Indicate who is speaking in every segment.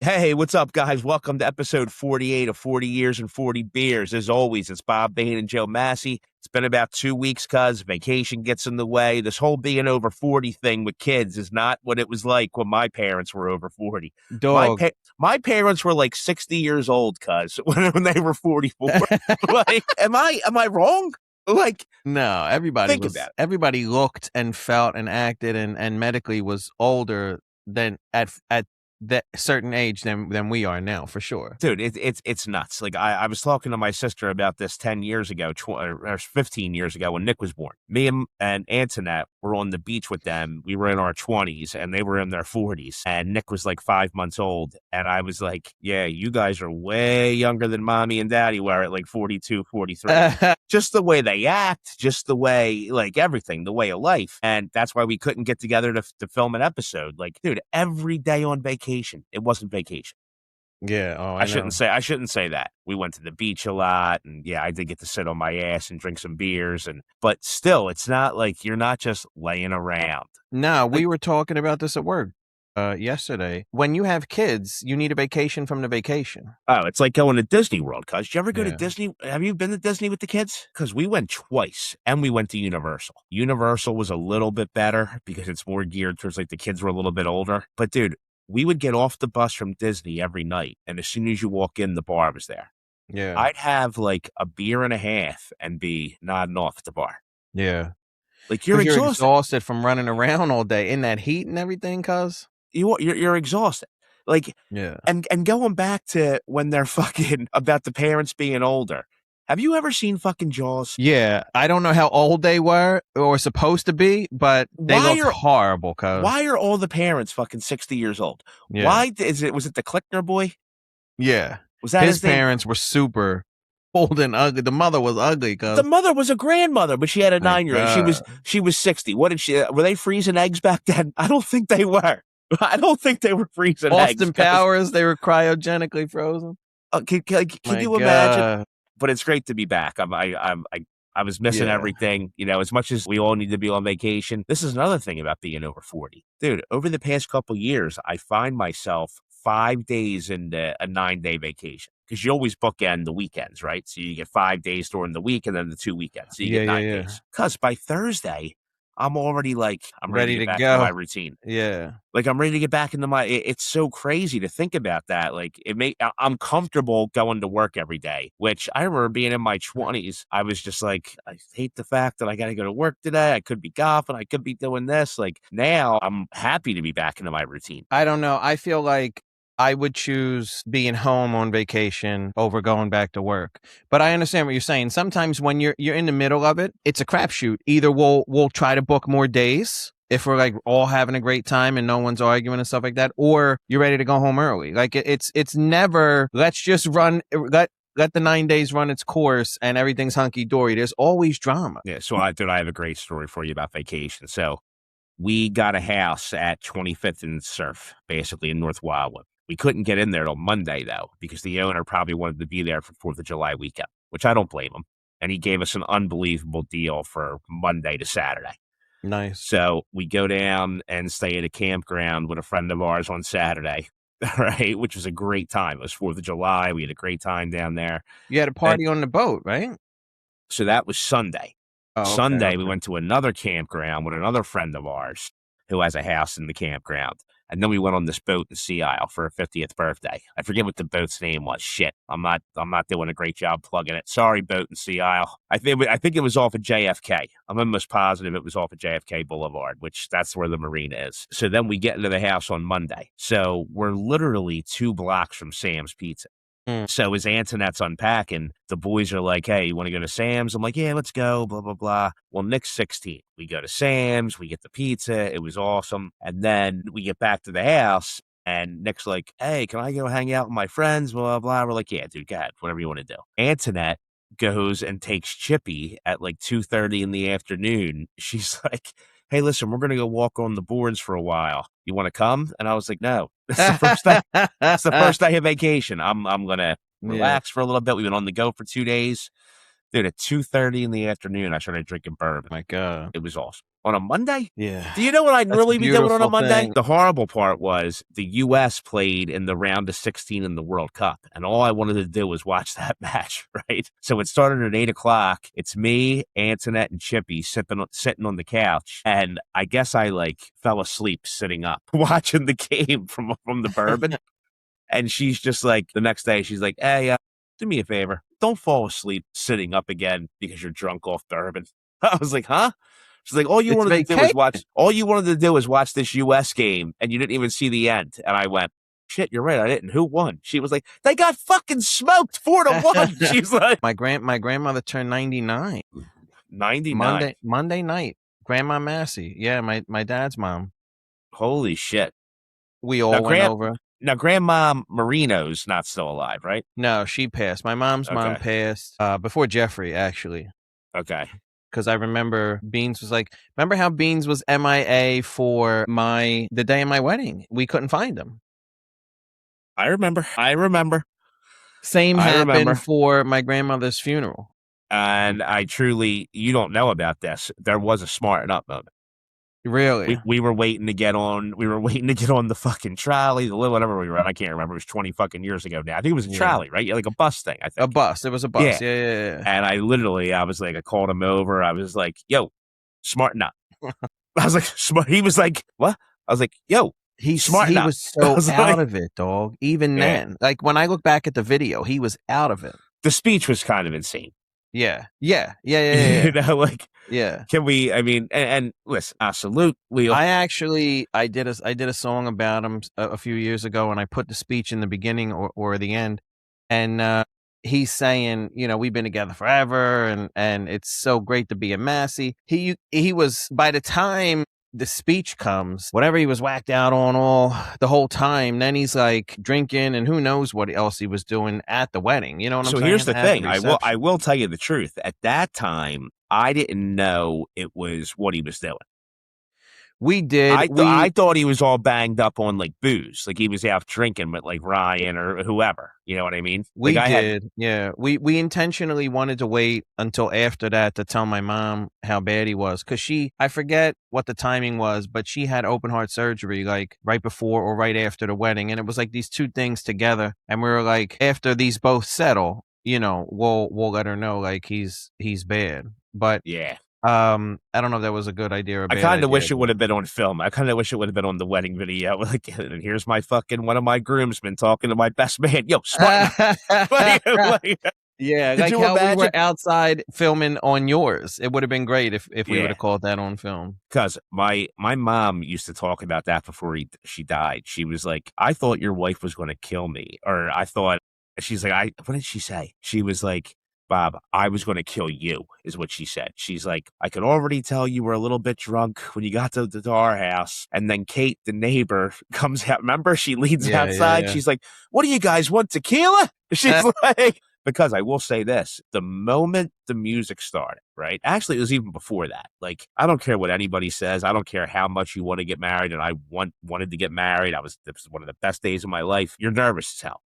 Speaker 1: Hey, what's up, guys? Welcome to episode 48 of 40 Years and 40 Beers. As always, it's Bob Bain and Joe Massi. It's been about 2 weeks, cuz vacation gets in the way. This whole being over 40 thing with kids is not what it was like when my parents were over 40. My
Speaker 2: Dog.
Speaker 1: pa- my parents were like 60 years old, cuz, when they were 44. Like, am I wrong? Like,
Speaker 2: No,
Speaker 1: think about it.
Speaker 2: everybody looked and felt and acted and medically was older than at that certain age than we are now, for sure.
Speaker 1: Dude, it's nuts. Like I was talking to my sister about this 10 years ago, or 15 years ago when Nick was born. Me and Antoinette were on the beach with them. We were in our 20s and they were in their 40s. And Nick was like 5 months old. And I was like, yeah, you guys are way younger than mommy and daddy were at like 42, 43. Just the way they act, just the way, like everything, the way of life. And that's why we couldn't get together to film an episode. Like, dude, every day on vacation, it wasn't vacation.
Speaker 2: Yeah, oh,
Speaker 1: I
Speaker 2: I know.
Speaker 1: shouldn't say that. We went to the beach a lot, and yeah, I did get to sit on my ass and drink some beers, but still, it's not like you're not just laying around.
Speaker 2: No, we
Speaker 1: Like,
Speaker 2: were talking about this at work yesterday. When you have kids, you need a vacation from the vacation.
Speaker 1: oh, it's like going to Disney World. Cause did you ever go to
Speaker 2: Yeah.
Speaker 1: Disney? Have you been to Disney with the kids? Cause we went twice, and we went to Universal. Universal was a little bit better because it's more geared towards like the kids were a little bit older. But dude, we would get off the bus from Disney every night, and as soon as you walk in, the bar was there.
Speaker 2: Yeah.
Speaker 1: I'd have like a beer and a half and be nodding off at the bar.
Speaker 2: Yeah.
Speaker 1: Like you're
Speaker 2: Because you're
Speaker 1: exhausted.
Speaker 2: exhausted from running around all day in that heat and everything, cuz.
Speaker 1: You're exhausted. Like,
Speaker 2: Yeah.
Speaker 1: and going back to when they're fucking about the parents being older. Have you ever seen fucking Jaws?
Speaker 2: Yeah, I don't know how old they were or supposed to be, but they
Speaker 1: Why
Speaker 2: looked
Speaker 1: are
Speaker 2: horrible, cuz.
Speaker 1: why are all the parents fucking 60 years old?
Speaker 2: Yeah.
Speaker 1: Was it the Klickner boy?
Speaker 2: Yeah.
Speaker 1: Was that
Speaker 2: His
Speaker 1: his name?
Speaker 2: parents were super old and ugly. The mother was ugly,
Speaker 1: The
Speaker 2: cuz.
Speaker 1: mother was a grandmother, but she had a
Speaker 2: My
Speaker 1: 9-year-old.
Speaker 2: God.
Speaker 1: She was 60. What did she were they freezing eggs back then? I don't think they were. I don't think they were freezing eggs.
Speaker 2: Austin Powers, they were cryogenically frozen.
Speaker 1: Can
Speaker 2: My
Speaker 1: you imagine?
Speaker 2: God.
Speaker 1: But it's great to be back. I was missing
Speaker 2: Yeah.
Speaker 1: everything. You know, as much as we all need to be on vacation. This is another thing about being over 40, dude. Over the past couple years, I find myself 5 days into a 9-day vacation because you always bookend the weekends, right? So you get 5 days during the week and then the 2 weekends. So you
Speaker 2: Yeah,
Speaker 1: get
Speaker 2: yeah,
Speaker 1: 9 days.
Speaker 2: yeah.
Speaker 1: Because by Thursday, I'm already like I'm ready to
Speaker 2: Ready
Speaker 1: get
Speaker 2: to
Speaker 1: back into my
Speaker 2: go.
Speaker 1: routine.
Speaker 2: Yeah.
Speaker 1: Like I'm ready to get back into it's so crazy to think about that. Like I'm comfortable going to work every day, which I remember being in my 20s. I was just like, I hate the fact that I got to go to work today. I could be golfing. I could be doing this. Like now I'm happy to be back into my routine.
Speaker 2: I don't know. I feel like I would choose being home on vacation over going back to work. But I understand what you're saying. Sometimes when you're in the middle of it, it's a crapshoot. Either we'll try to book more days if we're like all having a great time and no one's arguing and stuff like that, or you're ready to go home early. Like it's never let's just let the 9 days run its course and everything's hunky dory. There's always drama.
Speaker 1: Yeah. So I have a great story for you about vacation. So we got a house at 25th and Surf, basically in North Wildwood. We couldn't get in there till Monday, though, because the owner probably wanted to be there for 4th of July weekend, which I don't blame him. And he gave us an unbelievable deal for Monday to Saturday.
Speaker 2: Nice.
Speaker 1: So we go down and stay at a campground with a friend of ours on Saturday, right? Which was a great time. It was 4th of July. We had a great time down there.
Speaker 2: You had a party on the boat, right?
Speaker 1: So that was Sunday.
Speaker 2: Oh, okay,
Speaker 1: Sunday, we
Speaker 2: okay.
Speaker 1: went to another campground with another friend of ours who has a house in the campground. And then we went on this boat in Sea Isle for her 50th birthday. I forget what the boat's name was. Shit. I'm not doing a great job plugging it. Sorry, boat in Sea Isle. I think it was off of JFK. I'm almost positive it was off of JFK Boulevard, which that's where the marina is. So then we get into the house on Monday. So we're literally 2 blocks from Sam's Pizza. So as Antoinette's unpacking, the boys are like, hey, you want to go to Sam's? I'm like, yeah, let's go, blah, blah, blah. Well, Nick's 16. We go to Sam's, we get the pizza. It was awesome. And then we get back to the house and Nick's like, hey, can I go hang out with my friends? Blah, blah, blah. We're like, yeah, dude, go ahead, whatever you want to do. Antoinette goes and takes Chippy at like 2:30 in the afternoon. She's like, hey, listen, we're going to go walk on the boards for a while. You want to come? And I was like, no, it's the first day. It's the first day of vacation. I'm going to
Speaker 2: Yeah.
Speaker 1: relax for a little bit. We've been on the go for 2 days. Dude, at 2:30 in the afternoon, I started drinking bourbon.
Speaker 2: My God.
Speaker 1: It was awesome. On a Monday?
Speaker 2: Yeah.
Speaker 1: Do you know what I'd
Speaker 2: That's a
Speaker 1: really be doing on a
Speaker 2: beautiful
Speaker 1: Monday?
Speaker 2: thing.
Speaker 1: The horrible part was the U.S. played in the round of 16 in the World Cup, and all I wanted to do was watch that match, right? So it started at 8 o'clock. It's me, Antoinette, and Chippy sitting on the couch, and I guess I, fell asleep sitting up watching the game from the bourbon. And she's just like, the next day, she's like, hey, do me a favor. Don't fall asleep sitting up again because you're drunk off bourbon. I was like, huh? She's like, all you wanted to do was watch this U.S. game, and you didn't even see the end. And I went, shit, you're right, I didn't. Who won? She was like, they got fucking smoked 4-1. She's like,
Speaker 2: my grandmother turned 99.
Speaker 1: 99.
Speaker 2: Monday night. Grandma Massi. Yeah, my dad's mom.
Speaker 1: Holy shit.
Speaker 2: We all went over.
Speaker 1: Now, Grandma Marino's not still alive, right?
Speaker 2: No, she passed. My mom's mom passed before Jeffrey, actually.
Speaker 1: Okay.
Speaker 2: Because I remember Beans was like, remember how Beans was MIA for the day of my wedding? We couldn't find him.
Speaker 1: I remember.
Speaker 2: Same happened for my grandmother's funeral.
Speaker 1: And you don't know about this. There was a smarten up moment.
Speaker 2: Really?
Speaker 1: We were waiting to get on. We were waiting to get on the fucking trolley, whatever we were on. I can't remember. It was 20 fucking years ago now. I think it was a trolley, right? Yeah, like a bus thing. I think
Speaker 2: a bus. It was a bus. Yeah.
Speaker 1: And I called him over. I was like, "Yo, smarten up." I was like, He was like, "What?" I was like, "Yo,
Speaker 2: he was so out of it, dog. Even then, like when I look back at the video, he was out of it.
Speaker 1: The speech was kind of insane.
Speaker 2: Yeah.
Speaker 1: You know,
Speaker 2: yeah.
Speaker 1: Can we? I mean, and listen, I salute Leo.
Speaker 2: I did a song about him a few years ago, and I put the speech in the beginning or the end, and he's saying, you know, we've been together forever, and it's so great to be a Massi. He was, by the time the speech comes, whatever he was whacked out on the whole time, then he's like drinking and who knows what else he was doing at the wedding. You know what I'm saying?
Speaker 1: So here's the thing. I will tell you the truth. At that time, I didn't know it was what he was doing.
Speaker 2: We did.
Speaker 1: I thought he was all banged up on booze, like he was out drinking with Ryan or whoever. You know what I mean?
Speaker 2: We did. Yeah. We intentionally wanted to wait until after that to tell my mom how bad he was, because I forget what the timing was, but she had open heart surgery right before or right after the wedding, and it was these two things together, and we were like, after these both settle, you know, we'll let her know he's bad. But
Speaker 1: yeah.
Speaker 2: I don't know if that was a good idea or a bad idea.
Speaker 1: I kind of wish it would have been on film. I kind of wish it would have been on the wedding video. And here's one of my groomsmen talking to my best man. Yo, smart.
Speaker 2: Yeah, like how we were outside filming on yours. It would have been great if we would have caught that on film.
Speaker 1: Because my mom used to talk about that before she died. She was like, I thought your wife was going to kill me. Or I thought, she's like, what did she say? She was like, Bob, I was going to kill you, is what she said. She's like, I could already tell you were a little bit drunk when you got to our house. And then Kate, the neighbor, comes out. Remember, she leads outside. Yeah. She's like, what do you guys want, tequila? She's like, because I will say this, the moment the music started, right? Actually, it was even before that. I don't care what anybody says. I don't care how much you want to get married. And I wanted to get married. This was one of the best days of my life. You're nervous as hell.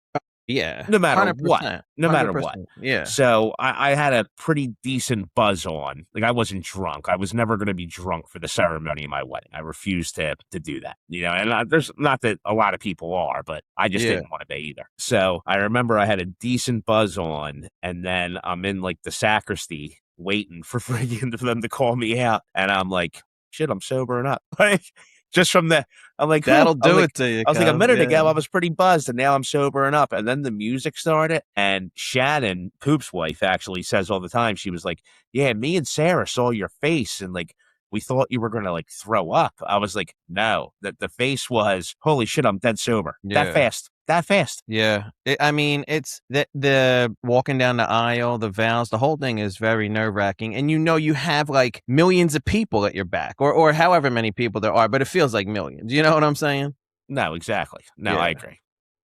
Speaker 2: Yeah.
Speaker 1: No matter what. No matter what.
Speaker 2: Yeah.
Speaker 1: So I had a pretty decent buzz on. I wasn't drunk. I was never going to be drunk for the ceremony of my wedding. I refused to do that. You know, and there's not that a lot of people are, but I just didn't want to be either. So I remember I had a decent buzz on, and then I'm in the sacristy waiting for them to call me out. And I'm like, shit, I'm sobering up. Just from I'm like,
Speaker 2: that'll do it to you.
Speaker 1: I was like, a minute ago, I was pretty buzzed, and now I'm sobering up. And then the music started, and Shannon, Poop's wife, actually says all the time, she was like, yeah, me and Sarah saw your face, and we thought you were going to throw up. I was like, no, that the face was, holy shit, I'm dead sober.
Speaker 2: Yeah.
Speaker 1: That fast.
Speaker 2: Yeah. It's the walking down the aisle, the vows, the whole thing is very nerve wracking. And you have millions of people at your back or however many people there are, but it feels like millions. You know what I'm saying?
Speaker 1: No, exactly. No, I agree.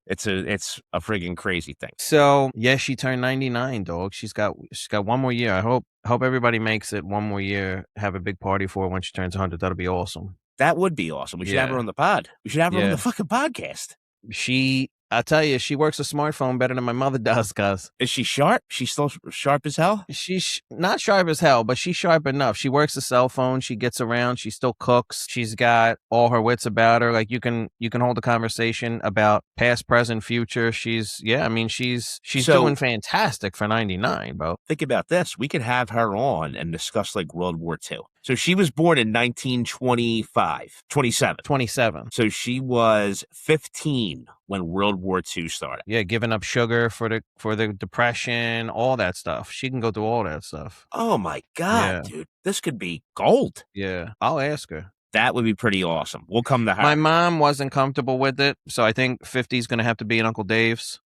Speaker 1: It's a friggin' crazy thing.
Speaker 2: So she turned 99, dog. She's got one more year. I hope everybody makes it one more year. Have a big party for her when she turns 100. That'll be awesome.
Speaker 1: That would be awesome. We should have her on the pod. We should have her on the fucking podcast.
Speaker 2: She I tell you, she works a smartphone better than my mother does, cuz.
Speaker 1: Is she sharp? She's still sharp as hell?
Speaker 2: She's not sharp as hell, but she's sharp enough. She works a cell phone. She gets around. She still cooks. She's got all her wits about her. Like you can hold a conversation about past, present, future. She's doing fantastic for 99, bro.
Speaker 1: Think about this. We could have her on and discuss like World War II. So she was born in 27. So she was 15 when World War II started.
Speaker 2: Yeah, giving up sugar for the depression, all that stuff. She can go through all that stuff.
Speaker 1: Oh my God, dude. This could be gold.
Speaker 2: Yeah, I'll ask her.
Speaker 1: That would be pretty awesome. We'll come to her.
Speaker 2: My mom wasn't comfortable with it, so I think 50 is going to have to be in Uncle Dave's.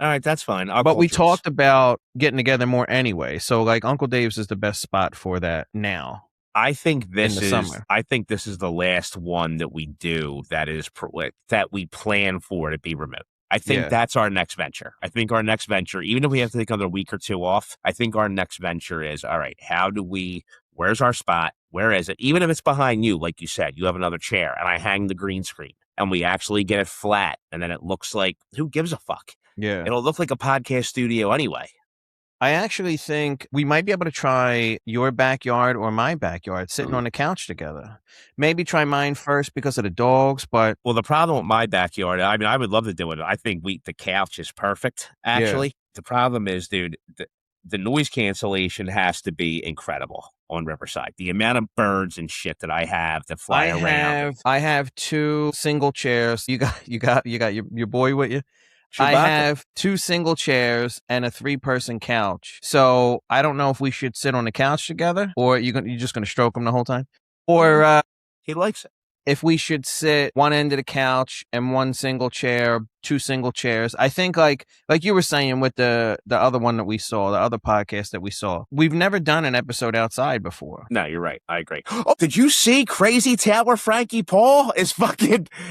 Speaker 1: All right, that's fine.
Speaker 2: But we talked about getting together more anyway. So like Uncle Dave's is the best spot for that now.
Speaker 1: I think this is
Speaker 2: summer.
Speaker 1: I think this is the last one that we do that we plan for to be remote. I think that's our next venture. I think our next venture, even if we have to take another week or two off, I think our next venture is, all right, where's our spot? Where is it? Even if it's behind you, like you said, you have another chair and I hang the green screen and we actually get it flat and then it looks like, who gives a fuck?
Speaker 2: Yeah.
Speaker 1: It'll look like a podcast studio anyway.
Speaker 2: I actually think we might be able to try your backyard or my backyard sitting on the couch together. Maybe try mine first because of the dogs, but...
Speaker 1: Well, the problem with my backyard, I mean, I would love to do it. I think the couch is perfect, actually. Yeah. The problem is, dude, the noise cancellation has to be incredible on Riverside. The amount of birds and shit that I have that fly around.
Speaker 2: I have 2 single chairs. You got your boy with you?
Speaker 1: Chewbacca.
Speaker 2: I have 2 single chairs and a 3-person couch. So I don't know if we should sit on the couch together or you're just going to stroke him the whole time. Or
Speaker 1: he likes it.
Speaker 2: If we should sit one end of the couch and 1 single chair, 2 single chairs. I think like you were saying with the other one that we saw, the other podcast that we saw, we've never done an episode outside before.
Speaker 1: No, you're right. I agree. Oh, did you see Crazy Taylor Frankie Paul is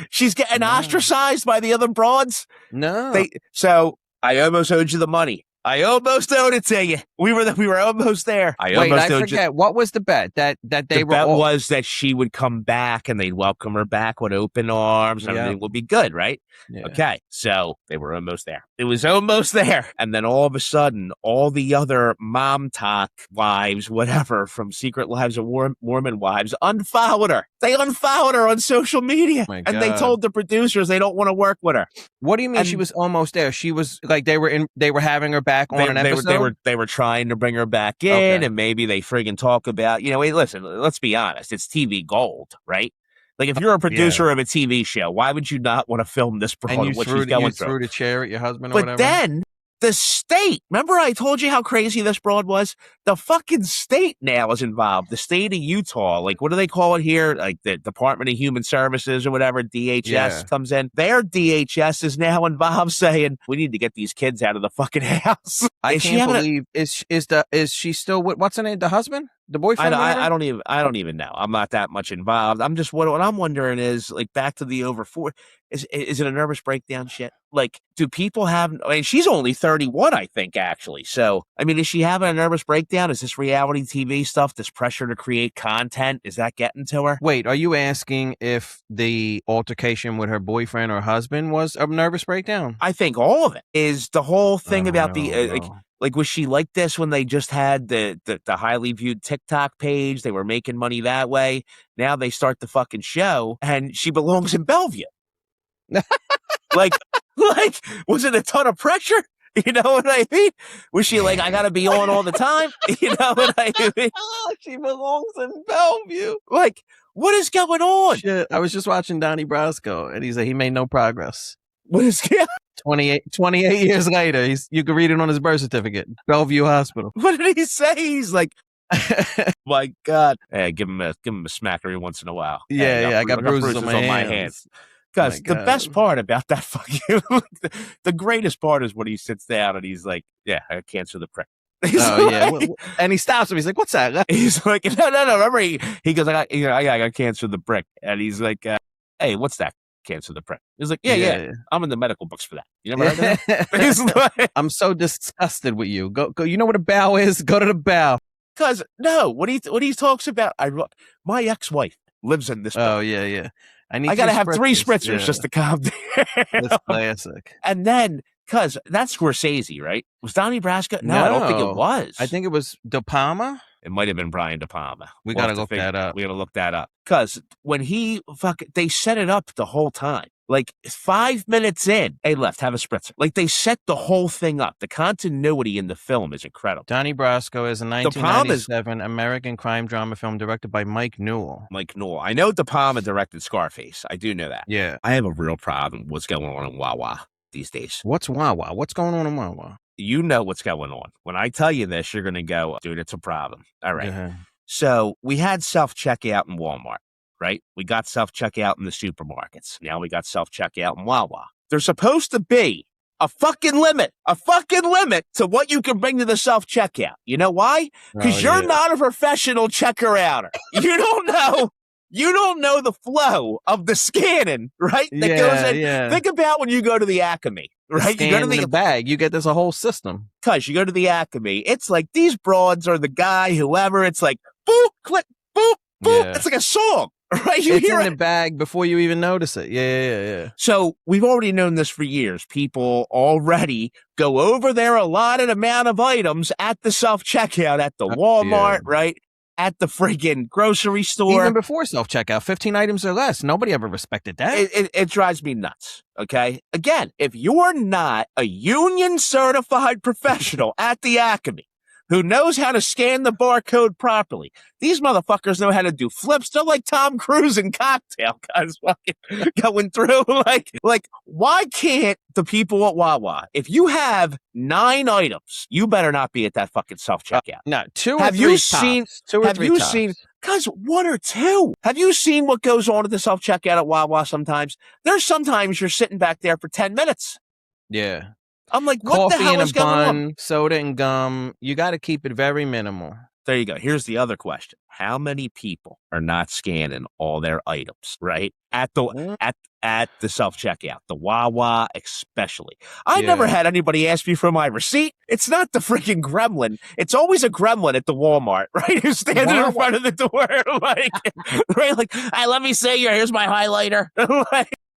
Speaker 1: she's getting ostracized by the other broads?
Speaker 2: No.
Speaker 1: So I almost owed you the money. I almost owed it to you. We were almost there.
Speaker 2: I forget. What was the bet? That they were.
Speaker 1: The bet was that she would come back and they'd welcome her back with open arms and everything would be good, right?
Speaker 2: Yeah.
Speaker 1: Okay, so they were almost there. It was almost there, and then all of a sudden, all the other mom talk wives, whatever, from Secret Lives of Mormon Wives, unfollowed her. They unfollowed her on social media, and they told the producers they don't want to work with her.
Speaker 2: What do you mean she was almost there? She was like they were having her back on an episode.
Speaker 1: They were trying to bring her back in, and maybe they friggin' talk about, hey, listen, let's be honest, it's TV gold, right? Like if you're a producer of a TV show, why would you not want to film this broad and what she's going through?
Speaker 2: Threw the chair at your husband or
Speaker 1: but
Speaker 2: whatever?
Speaker 1: Then the state, remember I told you how crazy this broad was? The fucking state now is involved. The state of Utah, like what do they call it here? Like the Department of Human Services or whatever, DHS comes in. Their DHS is now involved saying, we need to get these kids out of the fucking house.
Speaker 2: I can't believe, is she still with, what's her name, the husband? The boyfriend?
Speaker 1: I don't even know. I'm not that much involved. I'm just what I'm wondering is like back to the over 4. Is it a nervous breakdown shit? Like, do people have? I mean, she's only 31, I think, actually. So, I mean, is she having a nervous breakdown? Is this reality TV stuff? This pressure to create content? Is that getting to her?
Speaker 2: Wait, are you asking if the altercation with her boyfriend or husband was a nervous breakdown?
Speaker 1: I think all of it is the whole thing about Like, was she like this when they just had the highly viewed TikTok page? They were making money that way. Now they start the fucking show, and she belongs in Bellevue. like, was it a ton of pressure? You know what I mean? Was she like, I got to be on all the time? You know what I mean?
Speaker 2: She belongs in Bellevue.
Speaker 1: Like, what is going on?
Speaker 2: Shit, I was just watching Donnie Brasco, and he said he made no progress.
Speaker 1: What is
Speaker 2: 28 years later, you can read it on his birth certificate. Bellevue Hospital.
Speaker 1: What did he say? He's like, my God. Hey, give him a smack every once in a while.
Speaker 2: I got bruises on my hands.
Speaker 1: Because the best part about that fucking, the greatest part is when he sits down and he's like, yeah, I got cancer of the prick.
Speaker 2: And he stops him. He's like, what's that?
Speaker 1: He's like, no. Remember, he goes, I got cancer of the prick. And he's like, hey, what's that? Cancer of the prick. He's like, yeah. I'm in the medical books for that. You never heard of that?
Speaker 2: Like, I'm so disgusted with you. Go. You know what a bow is? Go to the bow.
Speaker 1: Because no, what he talks about, my ex-wife lives in this.
Speaker 2: Oh yeah. need
Speaker 1: I got to have 3
Speaker 2: spritzers.
Speaker 1: spritzers just to calm down.
Speaker 2: That's classic.
Speaker 1: And then, because that's Scorsese, right? Was Donnie Brasco? No, I don't think it was.
Speaker 2: I think it was De Palma.
Speaker 1: It might have been Brian De Palma.
Speaker 2: We got to look that up.
Speaker 1: We got to look that up. Because when they set it up the whole time. Like 5 minutes in, hey, left, have a spritzer. Like they set the whole thing up. The continuity in the film is incredible.
Speaker 2: Donnie Brasco is a 1997 American crime drama film directed by Mike Newell.
Speaker 1: Mike Newell. I know De Palma directed Scarface. I do know that.
Speaker 2: Yeah.
Speaker 1: I have a real problem with what's going on in Wawa these days.
Speaker 2: What's Wawa? What's going on in Wawa?
Speaker 1: You know what's going on. When I tell you this, you're going to go, dude, it's a problem. All right.
Speaker 2: Yeah.
Speaker 1: So we had self-checkout in Walmart. Right? We got self-checkout in the supermarkets. Now we got self-checkout in Wawa. There's supposed to be a fucking limit to what you can bring to the self-checkout. You know why? Because you're not a professional checker-outer. You don't know the flow of the scanning, right? That goes in. Yeah. Think about when you go to the Acme, right? You go to the
Speaker 2: bag. You get this a whole system.
Speaker 1: Because you go to the Acme. It's like these broads are the guy, whoever. It's like, boop, click, boop, boop. Yeah. It's like a song. Right,
Speaker 2: it's in the bag before you even notice it. Yeah.
Speaker 1: So we've already known this for years. People already go over their allotted amount of items at the self-checkout at the Walmart, right? At the friggin' grocery store.
Speaker 2: Even before self-checkout, 15 items or less. Nobody ever respected that.
Speaker 1: It drives me nuts, okay? Again, if you're not a union-certified professional at the Acme, who knows how to scan the barcode properly. These motherfuckers know how to do flips. They're like Tom Cruise in Cocktail, guys, fucking going through. Like, why can't the people at Wawa, if you have 9 items, you better not be at that fucking self-checkout.
Speaker 2: No, 2 or 3 tops. 2 or 3 tops.
Speaker 1: Guys, 1 or 2. Have you seen what goes on at the self-checkout at Wawa sometimes? There's sometimes you're sitting back there for 10 minutes.
Speaker 2: Yeah.
Speaker 1: I'm like, what the hell is going on?
Speaker 2: Soda and gum. You got to keep it very minimal.
Speaker 1: There you go. Here's the other question. How many people are not scanning all their items, right? At the self-checkout, the Wawa especially. I never had anybody ask me for my receipt. It's not the freaking gremlin. It's always a gremlin at the Walmart, right? Who's standing in front of the door, like, right? Like, hey, let me see here's my highlighter.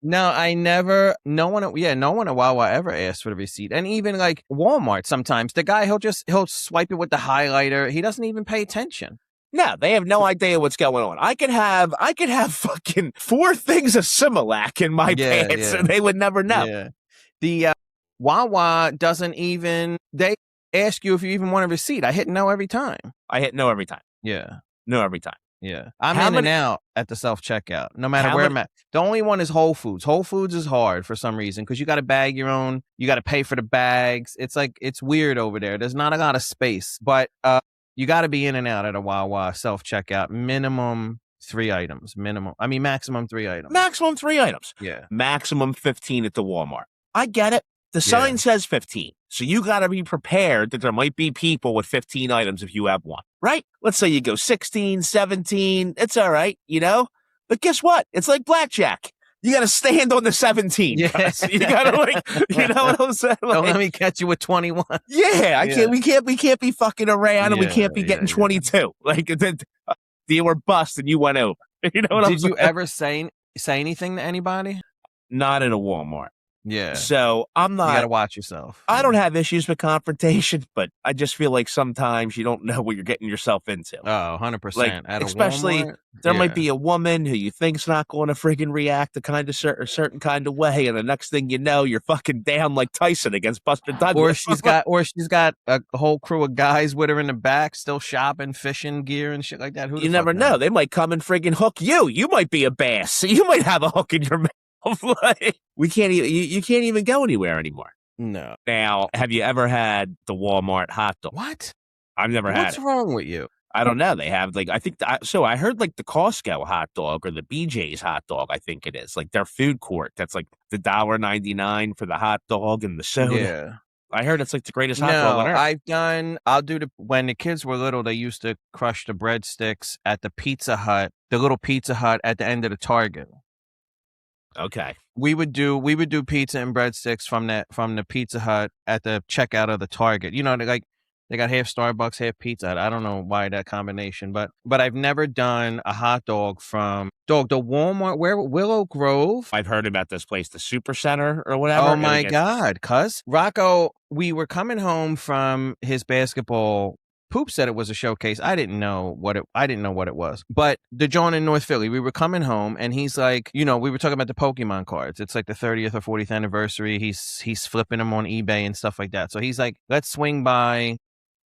Speaker 2: No, no one at Wawa ever asked for the receipt. And even like Walmart, sometimes the guy, he'll swipe it with the highlighter. He doesn't even pay attention.
Speaker 1: No, they have no idea what's going on. I could have fucking 4 things of Similac in my pants and they would never know.
Speaker 2: Yeah. The Wawa doesn't even, they ask you if you even want a receipt. I hit no every time. Yeah.
Speaker 1: No every time.
Speaker 2: Yeah. I'm in and out at the self-checkout, no matter where I'm at. The only one is Whole Foods. Whole Foods is hard for some reason because you got to bag your own. You got to pay for the bags. It's like, it's weird over there. There's not a lot of space, but you got to be in and out at a Wawa self-checkout. Minimum 3 items. Maximum 3 items.
Speaker 1: Maximum 3 items.
Speaker 2: Yeah.
Speaker 1: Maximum 15 at the Walmart. I get it. The sign says 15. So you got to be prepared that there might be people with 15 items if you have one, right? Let's say you go 16, 17. It's all right, you know? But guess what? It's like blackjack. You got to stand on the 17. Yeah. You got to you know what I'm saying? Like,
Speaker 2: don't let me catch you with 21.
Speaker 1: Yeah, can't. We can't be fucking around and we can't be getting 22. Like you were bust and you went over. You know what I'm saying?
Speaker 2: Did you ever say anything to anybody?
Speaker 1: Not in a Walmart.
Speaker 2: Yeah.
Speaker 1: So I'm not.
Speaker 2: You got to watch yourself.
Speaker 1: I don't have issues with confrontation, but I just feel like sometimes you don't know what you're getting yourself into.
Speaker 2: Oh, 100%.
Speaker 1: Like, especially there might be a woman who you think's not going to friggin' react a certain kind of way, and the next thing you know, you're fucking down like Tyson against Buster Douglas.
Speaker 2: Or she's got a whole crew of guys with her in the back, still shopping, fishing gear and shit like that.
Speaker 1: You never know. They might come and friggin' hook you. You might be a bass. You might have a hook in your mouth. Like, we can't even. You can't even go anywhere anymore.
Speaker 2: No.
Speaker 1: Now, have you ever had the Walmart hot dog?
Speaker 2: What?
Speaker 1: I've never had it.
Speaker 2: What's wrong with you?
Speaker 1: I don't know. They have I think I heard like the Costco hot dog or the BJ's hot dog. I think it is like their food court. That's like the $1.99 for the hot dog and the soda.
Speaker 2: Yeah.
Speaker 1: I heard it's like the greatest hot dog on earth.
Speaker 2: When the kids were little, they used to crush the breadsticks at the Pizza Hut, the little Pizza Hut at the end of the Target.
Speaker 1: Okay.
Speaker 2: We would do pizza and breadsticks from the Pizza Hut at the checkout of the Target. You know, like They got half Starbucks, half Pizza Hut. I don't know why that combination, but I've never done a hot dog from the Walmart, where Willow Grove.
Speaker 1: I've heard about this place, the Super Center or whatever.
Speaker 2: Oh my God, cuz Rocco, we were coming home from his basketball. Poop said it was a showcase. I didn't know what it was. But the joint in North Philly, we were coming home and he's like, we were talking about the Pokemon cards. It's like the 30th or 40th anniversary. He's flipping them on eBay and stuff like that. So he's like, let's swing by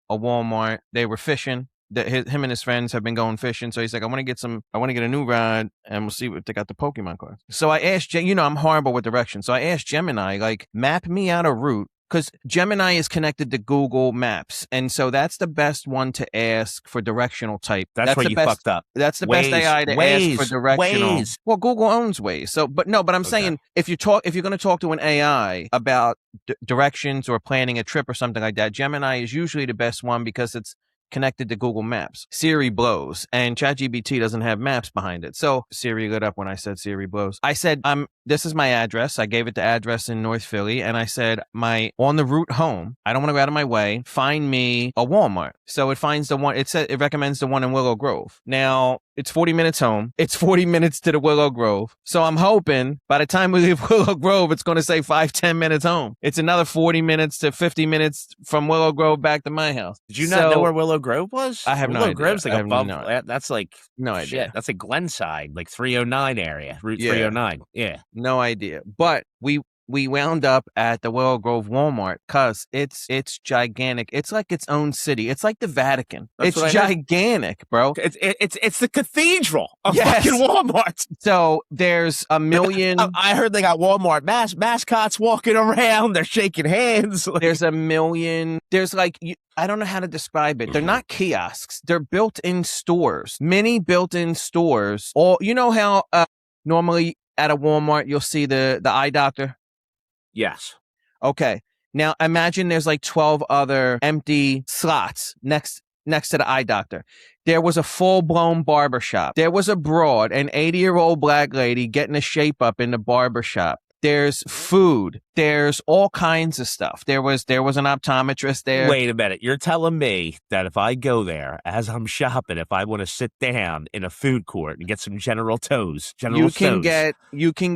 Speaker 2: a Walmart. They were fishing. Him and his friends have been going fishing. So he's like, I want to get a new rod and we'll see what they got the Pokemon cards. So I asked, I'm horrible with directions. So I asked Gemini, like, map me out a route. Because Gemini is connected to Google Maps. And so that's the best one to ask for directional type.
Speaker 1: That's where you fucked up.
Speaker 2: That's the best AI to ask for directional.
Speaker 1: Waze.
Speaker 2: Well, Google owns Waze. So, but I'm saying if you're going to talk to an AI about directions or planning a trip or something like that, Gemini is usually the best one because it's connected to Google Maps. Siri blows, and ChatGPT doesn't have maps behind it. So Siri lit up when I said Siri blows. I said, this is my address. I gave it the address in North Philly, and I said, on the route home, I don't want to go out of my way, find me a Walmart. So it finds the one, it recommends the one in Willow Grove. Now, it's 40 minutes home. It's 40 minutes to the Willow Grove. So I'm hoping by the time we leave Willow Grove, it's going to say 5-10 minutes home. It's another 40 minutes to 50 minutes from Willow Grove back to my house.
Speaker 1: Did you not know where Willow Grove was?
Speaker 2: I have no idea.
Speaker 1: Willow Grove's like above. That's like
Speaker 2: no idea.
Speaker 1: That's like Glenside, like 309 area, Route 309. Yeah,
Speaker 2: no idea. But we wound up at the Willow Grove Walmart because it's gigantic. It's like its own city. It's like the Vatican. It's gigantic, bro.
Speaker 1: It's the cathedral of fucking Walmart.
Speaker 2: So there's a million.
Speaker 1: I heard they got Walmart mascots walking around. They're shaking hands.
Speaker 2: There's a million. There's like I don't know how to describe it. They're not kiosks. They're built-in stores. Many built-in stores. Or you know how normally at a Walmart you'll see the eye doctor.
Speaker 1: Yes.
Speaker 2: Okay. Now imagine there's like 12 other empty slots next to the eye doctor. There was a full-blown barbershop. There was a broad, an 80-year-old black lady getting a shape up in the barbershop. There's food. There's all kinds of stuff. There was an optometrist there.
Speaker 1: Wait a minute. You're telling me that if I go there as I'm shopping, if I want to sit down in a food court and get some General Tso's, you
Speaker 2: can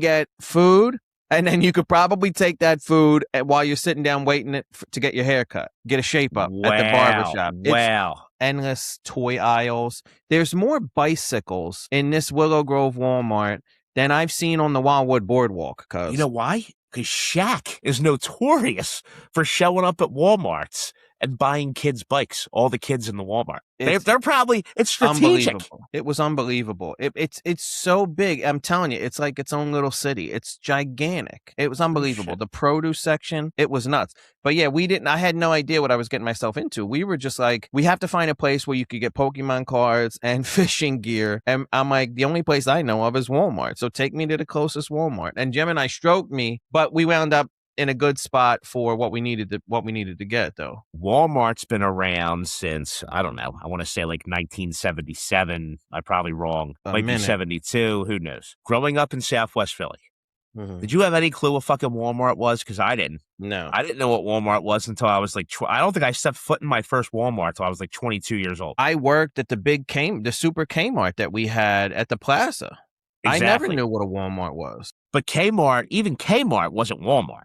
Speaker 2: get food. And then you could probably take that food while you're sitting down waiting to get your hair cut, get a shape up at the barbershop.
Speaker 1: Wow.
Speaker 2: Endless toy aisles. There's more bicycles in this Willow Grove Walmart than I've seen on the Wildwood Boardwalk.
Speaker 1: You know why? Because Shaq is notorious for showing up at Walmarts and buying kids' bikes, all the kids in the Walmart. They're probably, it's strategic.
Speaker 2: It was unbelievable. It's so big. I'm telling you, it's like its own little city. It's gigantic. It was unbelievable. The produce section, it was nuts. But yeah, I had no idea what I was getting myself into. We were just like, we have to find a place where you could get Pokemon cards and fishing gear. And I'm like, the only place I know of is Walmart. So take me to the closest Walmart. And Gemini stroked me, but we wound up in a good spot for what we needed to get, though.
Speaker 1: Walmart's been around since, I don't know, I want to say like 1977. I'm probably wrong. Might be 72. Who knows? Growing up in Southwest Philly, did you have any clue what fucking Walmart was? Because I didn't.
Speaker 2: No.
Speaker 1: I didn't know what Walmart was until I was like, I don't think I stepped foot in my first Walmart until I was like 22 years old.
Speaker 2: I worked at the Super Kmart that we had at the plaza. Exactly. I never knew what a Walmart was.
Speaker 1: But even Kmart wasn't Walmart.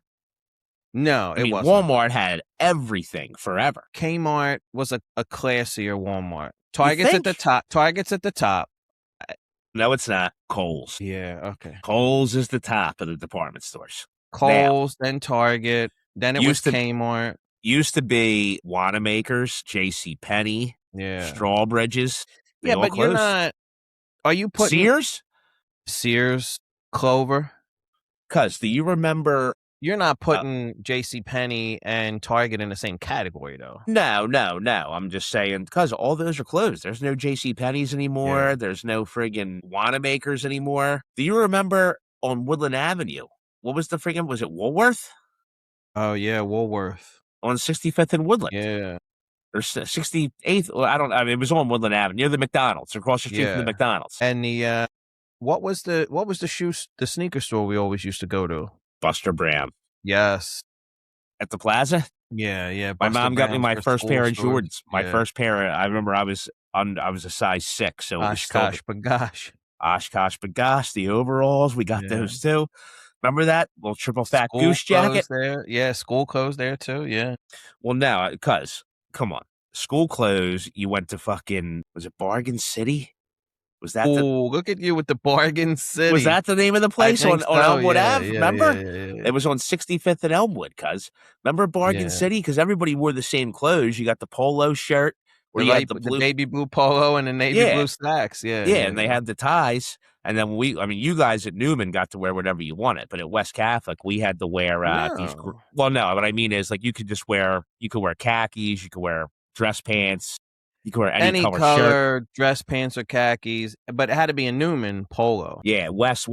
Speaker 2: No, it wasn't.
Speaker 1: Walmart had everything forever.
Speaker 2: Kmart was a classier Walmart. Target's at the top.
Speaker 1: No, it's not. Kohl's.
Speaker 2: Yeah, okay.
Speaker 1: Kohl's is the top of the department stores.
Speaker 2: Kohl's, then Target, then it was Kmart.
Speaker 1: Used to be Wanamaker's, JCPenney, Strawbridge's.
Speaker 2: Yeah, but you're not. Are you putting Sears, Clover?
Speaker 1: Because do you remember?
Speaker 2: You're not putting JCPenney and Target in the same category, though.
Speaker 1: No. I'm just saying, because all those are closed. There's no JCPenney's anymore. Yeah. There's no friggin' Wanamaker's anymore. Do you remember on Woodland Avenue? What was was it Woolworth?
Speaker 2: Oh, yeah, Woolworth.
Speaker 1: On 65th and Woodland.
Speaker 2: Yeah.
Speaker 1: Or 68th. It was on Woodland Avenue, near the McDonald's, across the street from the McDonald's.
Speaker 2: And the, what was the sneaker store we always used to go to?
Speaker 1: Buster Brown.
Speaker 2: Yes.
Speaker 1: At the plaza?
Speaker 2: Yeah.
Speaker 1: My
Speaker 2: Buster
Speaker 1: mom got me
Speaker 2: Brown's
Speaker 1: my
Speaker 2: for
Speaker 1: first
Speaker 2: school
Speaker 1: pair of
Speaker 2: stores.
Speaker 1: Jordans. My
Speaker 2: Yeah.
Speaker 1: first pair. I remember I was a size 6, so it was still the
Speaker 2: Oshkosh Bagosh.
Speaker 1: Oshkosh Bagosh, the overalls. We got
Speaker 2: Yeah.
Speaker 1: those too. Remember that little triple fat
Speaker 2: School
Speaker 1: goose jacket?
Speaker 2: clothes there. Yeah, school clothes there too. Yeah.
Speaker 1: Well, now, cuz come on, school clothes. You went to fucking was it Bargain City? Was that the
Speaker 2: Oh, look at you with the Bargain
Speaker 1: was
Speaker 2: City.
Speaker 1: that the name of the
Speaker 2: I
Speaker 1: place
Speaker 2: think
Speaker 1: on
Speaker 2: so.
Speaker 1: Elmwood
Speaker 2: Yeah,
Speaker 1: Ave?
Speaker 2: yeah, yeah,
Speaker 1: Remember?
Speaker 2: yeah, yeah.
Speaker 1: It was on 65th and Elmwood, cuz. Remember Bargain
Speaker 2: Yeah.
Speaker 1: City? Because everybody wore the same clothes. You got the polo shirt where
Speaker 2: The
Speaker 1: you had
Speaker 2: light,
Speaker 1: the
Speaker 2: the
Speaker 1: blue.
Speaker 2: baby blue polo and the navy
Speaker 1: Yeah,
Speaker 2: blue slacks. Yeah,
Speaker 1: yeah,
Speaker 2: yeah,
Speaker 1: and they
Speaker 2: yeah.
Speaker 1: had the ties. And then I mean, you guys at Newman got to wear whatever you wanted, but at West Catholic, we had to wear
Speaker 2: No.
Speaker 1: well, no, what I mean is like you could wear khakis, you could wear dress pants, you could wear any
Speaker 2: Any
Speaker 1: color shirt.
Speaker 2: color dress pants or khakis, but it had to be a Newman polo.
Speaker 1: Yeah, at West,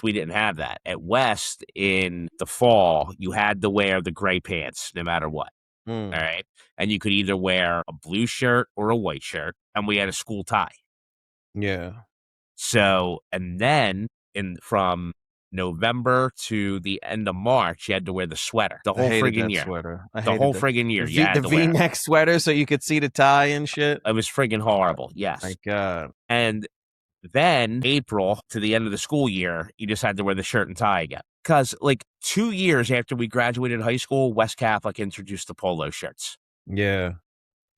Speaker 1: we didn't have that. At West, in the fall, you had to wear the gray pants no matter what. All
Speaker 2: Mm.
Speaker 1: right. And you could either wear a blue shirt or a white shirt, and we had a school tie.
Speaker 2: Yeah.
Speaker 1: So, and then from November to the end of March, you had to wear the sweater the
Speaker 2: I
Speaker 1: whole
Speaker 2: hated
Speaker 1: friggin'
Speaker 2: that
Speaker 1: year.
Speaker 2: sweater. I
Speaker 1: The
Speaker 2: hated
Speaker 1: whole
Speaker 2: that.
Speaker 1: friggin' year, you
Speaker 2: The
Speaker 1: had to wear it.
Speaker 2: V-neck sweater so you could see the tie and shit.
Speaker 1: It was friggin' horrible. Yes.
Speaker 2: My God.
Speaker 1: And then April to the end of the school year, you just had to wear the shirt and tie again. Because like 2 years after we graduated high school, West Catholic introduced the polo shirts.
Speaker 2: Yeah.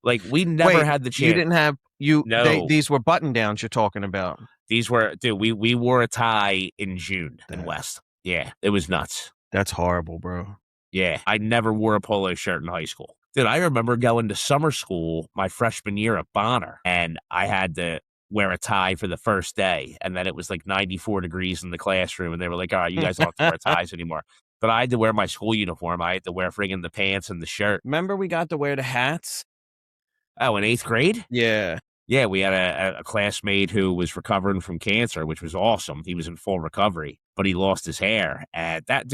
Speaker 1: Like we never
Speaker 2: Wait,
Speaker 1: had the chance.
Speaker 2: you didn't have
Speaker 1: No.
Speaker 2: these were button downs you're talking about.
Speaker 1: These were, dude, we wore a tie in June in West. Yeah, it was nuts.
Speaker 2: That's horrible, bro.
Speaker 1: Yeah, I never wore a polo shirt in high school. Dude, I remember going to summer school my freshman year at Bonner, and I had to wear a tie for the first day, and then it was like 94 degrees in the classroom, and they were like, all right, you guys don't have to wear ties anymore. But I had to wear my school uniform. I had to wear friggin' the pants and the shirt.
Speaker 2: Remember we got to wear the hats?
Speaker 1: Oh, in 8th grade?
Speaker 2: Yeah.
Speaker 1: Yeah, we had a classmate who was recovering from cancer, which was awesome. He was in full recovery, but he lost his hair. And that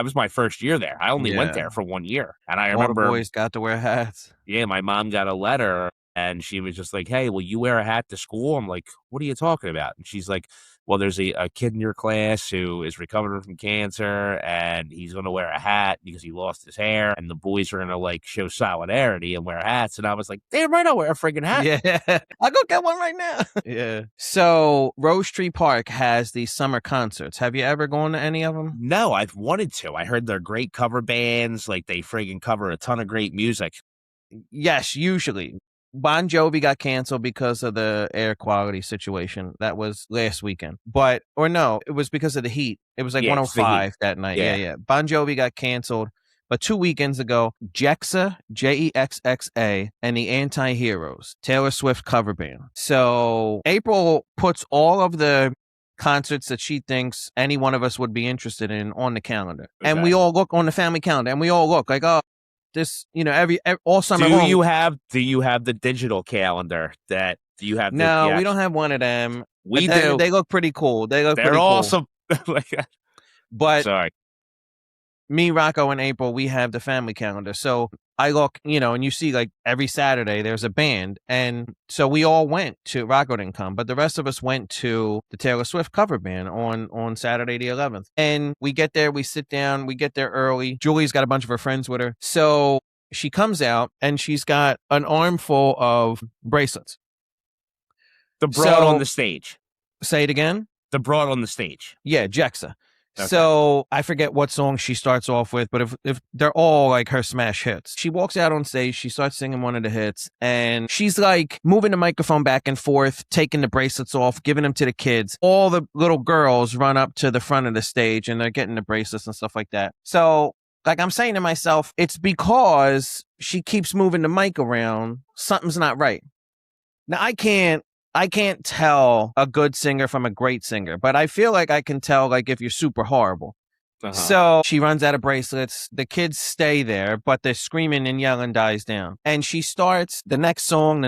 Speaker 1: was my first year there. I only went there for 1 year. And I
Speaker 2: All
Speaker 1: remember
Speaker 2: the boys got to wear hats.
Speaker 1: Yeah, my mom got a letter and she was just like, hey, will you wear a hat to school? I'm like, what are you talking about? And she's like, well, there's a kid in your class who is recovering from cancer and he's going to wear a hat because he lost his hair and the boys are going to like show solidarity and wear hats. And I was like, damn right, I'll wear a friggin' hat.
Speaker 2: Yeah. I'll go get one right now. Yeah. So Rose Tree Park has these summer concerts. Have you ever gone to any of them?
Speaker 1: No, I've wanted to. I heard they're great cover bands. Like they friggin' cover a ton of great music.
Speaker 2: Yes, usually. Bon Jovi got canceled because of the air quality situation. That was last weekend. It was because of the heat. It was like
Speaker 1: Yeah, it's the
Speaker 2: 105
Speaker 1: heat.
Speaker 2: that night.
Speaker 1: Yeah.
Speaker 2: Yeah. Bon Jovi got canceled. But 2 weekends ago, Jexa, Jexxa, and the Anti-Heroes, Taylor Swift cover band. So April puts all of the concerts that she thinks any one of us would be interested in on the calendar. And we all look on the family calendar and we all look like, oh, this, every all summer long.
Speaker 1: Do you have the digital calendar that do you have?
Speaker 2: No, we don't have one of them.
Speaker 1: We do.
Speaker 2: They look pretty cool. They're
Speaker 1: awesome.
Speaker 2: But
Speaker 1: sorry.
Speaker 2: Me, Rocco, and April, we have the family calendar. So I look, and you see like every Saturday there's a band. And so we all went to, Rocco didn't come, but the rest of us went to the Taylor Swift cover band on Saturday the 11th. And we get there, we sit down, we get there early. Julie's got a bunch of her friends with her. So she comes out and she's got an armful of bracelets.
Speaker 1: The broad on the stage.
Speaker 2: Say it again?
Speaker 1: The broad on the stage.
Speaker 2: Yeah, Jexa.
Speaker 1: Okay.
Speaker 2: So I forget what song she starts off with, but if they're all like her smash hits. She walks out on stage, she starts singing one of the hits, and she's like moving the microphone back and forth, taking the bracelets off, giving them to the kids. All the little girls run up to the front of the stage and they're getting the bracelets and stuff like that. So like I'm saying to myself, it's because she keeps moving the mic around, something's not right. Now I can't tell a good singer from a great singer, but I feel like I can tell like if you're super horrible. Uh-huh. So she runs out of bracelets. The kids stay there, but the screaming and yelling dies down. And she starts the next song.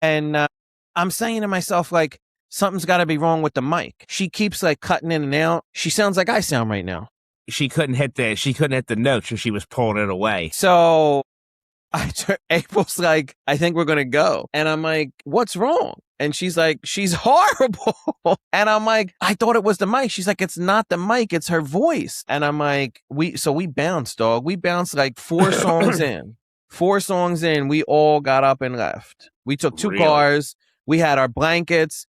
Speaker 2: And I'm saying to myself, like, something's got to be wrong with the mic. She keeps like cutting in and out. She sounds like I sound right now.
Speaker 1: She couldn't hit the notes, so she was pulling it away.
Speaker 2: So April's like, I think we're going to go. And I'm like, what's wrong? And she's like, she's horrible. And I'm like, I thought it was the mic. She's like, it's not the mic, it's her voice. And I'm like, we bounced, dog. We bounced like 4 songs in. 4 songs in, we all got up and left. We took 2 cars. We had our blankets,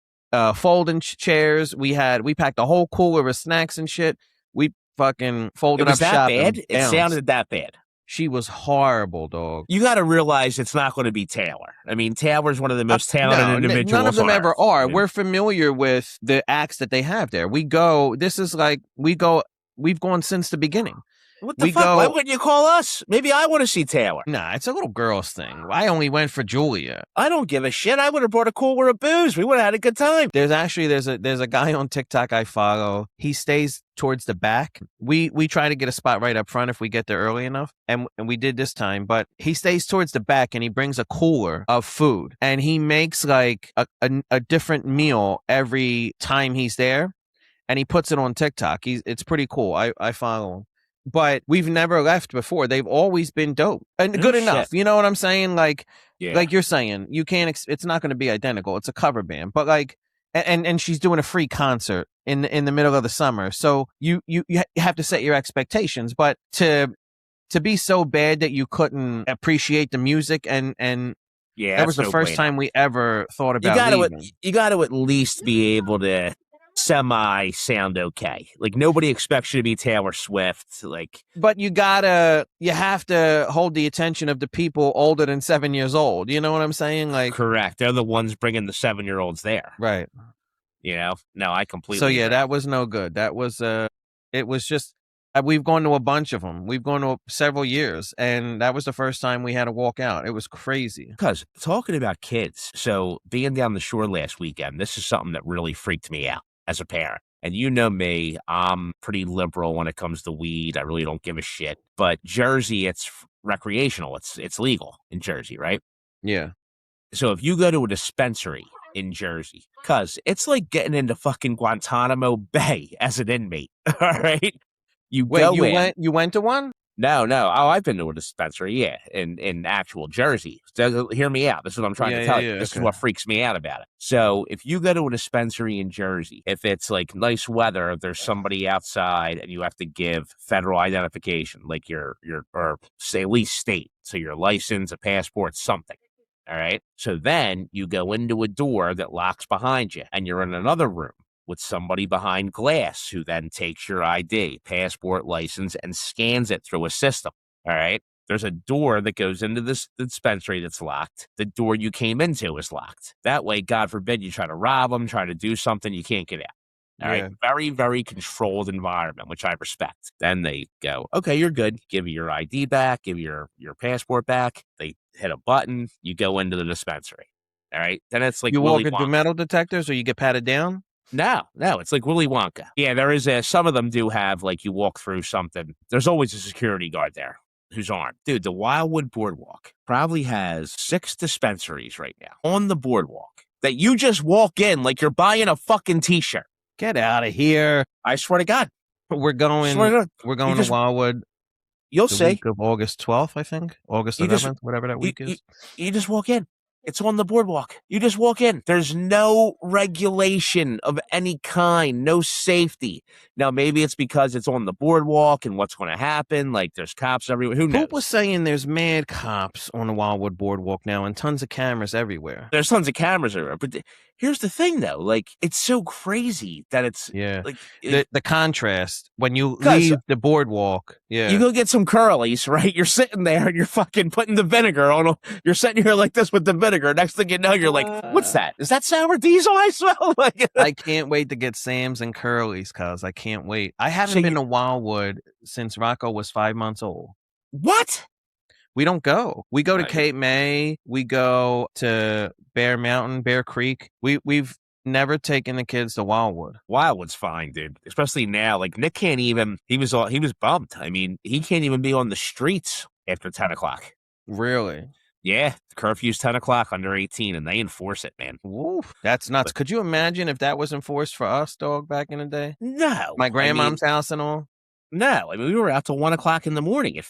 Speaker 2: folding chairs. We packed a whole cooler of snacks and shit. We fucking folded up shop.
Speaker 1: Bad? It sounded that bad.
Speaker 2: She was horrible, dog.
Speaker 1: You got to realize it's not going to be Taylor. I mean, Taylor's one of the most talented individuals.
Speaker 2: None of them ever are.
Speaker 1: I mean,
Speaker 2: we're familiar with the acts that they have there. We've gone since the beginning.
Speaker 1: What the fuck? Why wouldn't you call us? Maybe I want to see Taylor.
Speaker 2: Nah, it's a little girl's thing. I only went for Julia.
Speaker 1: I don't give a shit. I would have brought a cooler of booze. We would have had a good time.
Speaker 2: There's a guy on TikTok I follow. He stays towards the back. We try to get a spot right up front if we get there early enough, and we did this time. But he stays towards the back and he brings a cooler of food and he makes like a different meal every time he's there, and he puts it on TikTok. It's pretty cool. I follow him. But we've never left before. They've always been dope and good enough. You know what I'm saying? Like you're saying, you can't. It's not going to be identical. It's a cover band, but like, and she's doing a free concert in the middle of the summer. So you have to set your expectations. But to be so bad that you couldn't appreciate the music and that was the first time we ever thought about leaving.
Speaker 1: You got to at least be able to semi sound okay. Like nobody expects you to be Taylor Swift. Like,
Speaker 2: but you have to hold the attention of the people older than 7 years old. You know what I'm saying? Like,
Speaker 1: correct. They're the ones bringing the 7-year-olds there.
Speaker 2: Right.
Speaker 1: You know? No, I completely.
Speaker 2: So yeah,
Speaker 1: agree.
Speaker 2: that was no good. That was it was just. We've gone to a bunch of them. We've gone to several years, and that was the first time we had to walk out. It was crazy.
Speaker 1: Because talking about kids, so being down the shore last weekend, this is something that really freaked me out as a parent. And you know me, I'm pretty liberal when it comes to weed. I really don't give a shit. But Jersey, it's recreational. It's legal in Jersey, right?
Speaker 2: Yeah.
Speaker 1: So if you go to a dispensary in Jersey, because it's like getting into fucking Guantanamo Bay as an inmate, all right? You went to one? No. Oh, I've been to a dispensary, yeah, in actual Jersey. So, hear me out. This is what I'm trying to tell you. This is what freaks me out about it. So if you go to a dispensary in Jersey, if it's like nice weather, there's somebody outside and you have to give federal identification, like your or say at least state. So your license, a passport, something. All right. So then you go into a door that locks behind you and you're in another room with somebody behind glass who then takes your ID, passport, license, and scans it through a system, all right? There's a door that goes into this dispensary that's locked. The door you came into is locked. That way, God forbid, you try to rob them, try to do something, you can't get out. All right? Very, very controlled environment, which I respect. Then they go, okay, you're good. Give you your ID back, give you your passport back. They hit a button, you go into the dispensary, all right? Then it's like
Speaker 2: you walk into metal detectors or you get patted down?
Speaker 1: No, it's like Willy Wonka. Yeah, there is some of them do have, like, you walk through something. There's always a security guard there who's armed. Dude, the Wildwood Boardwalk probably has 6 dispensaries right now on the boardwalk that you just walk in like you're buying a fucking T-shirt.
Speaker 2: Get out of here.
Speaker 1: I swear to God.
Speaker 2: We're going to Wildwood.
Speaker 1: You'll see.
Speaker 2: Week of August 12th, I think. August 11th, whatever that week is.
Speaker 1: You just walk in. It's on the boardwalk. You just walk in. There's no regulation of any kind, no safety. Now, maybe it's because it's on the boardwalk and what's going to happen. Like, there's cops everywhere. Who knows?
Speaker 2: Poop was saying there's mad cops on the Wildwood Boardwalk now and tons of cameras everywhere.
Speaker 1: There's tons of cameras everywhere. But here's the thing, though. Like, it's so crazy that it's...
Speaker 2: Yeah. Like, the contrast when you leave the boardwalk. Yeah.
Speaker 1: You go get some curlies, right? You're sitting there and you're fucking putting the vinegar on them. You're sitting here like this with the vinegar. Next thing you know, you're like, what's that? Is that sour diesel I smell? Like,
Speaker 2: I can't wait to get Sam's and curlies, cuz I can't wait. I haven't been to Wildwood since Rocco was 5 months old.
Speaker 1: What?
Speaker 2: We don't go. We go to Cape May. We go to Bear Creek. We've never taken the kids to Wildwood.
Speaker 1: Wildwood's fine, dude. Especially now. Like, Nick can't even, he was bummed. I mean, he can't even be on the streets after 10 o'clock.
Speaker 2: Really?
Speaker 1: Yeah, the curfew's 10 o'clock under 18, and they enforce it, man.
Speaker 2: Woof, that's nuts. Could you imagine if that was enforced for us, dog, back in the day?
Speaker 1: No.
Speaker 2: My grandmom's house and all?
Speaker 1: No, I mean we were out till 1 o'clock in the morning.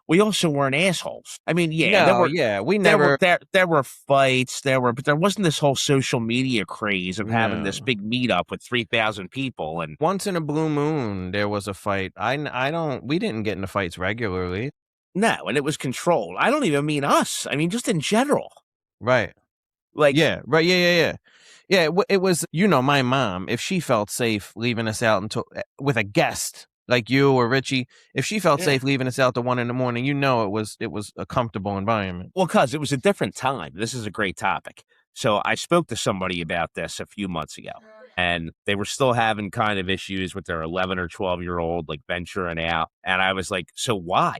Speaker 1: We also weren't assholes. I mean, yeah,
Speaker 2: No, yeah, we never.
Speaker 1: there were fights, but there wasn't this whole social media craze of having this
Speaker 2: No.
Speaker 1: big meetup with 3,000 people. And
Speaker 2: Once in a blue moon, there was a fight. I don't. We didn't get into fights regularly.
Speaker 1: no, and it was controlled. I don't even mean us. I mean just in general.
Speaker 2: Right.
Speaker 1: Like,
Speaker 2: Yeah. Right. Yeah. Yeah. It was. My mom. If she felt safe leaving us out with a guest like you or Richie, if she felt
Speaker 1: yeah.
Speaker 2: safe leaving us out to 1 a.m, it was a comfortable environment.
Speaker 1: Well, because it was a different time. This is a great topic. So I spoke to somebody about this a few months ago, and they were still having kind of issues with their 11 or 12-year-old, like venturing out. And I was like, so why?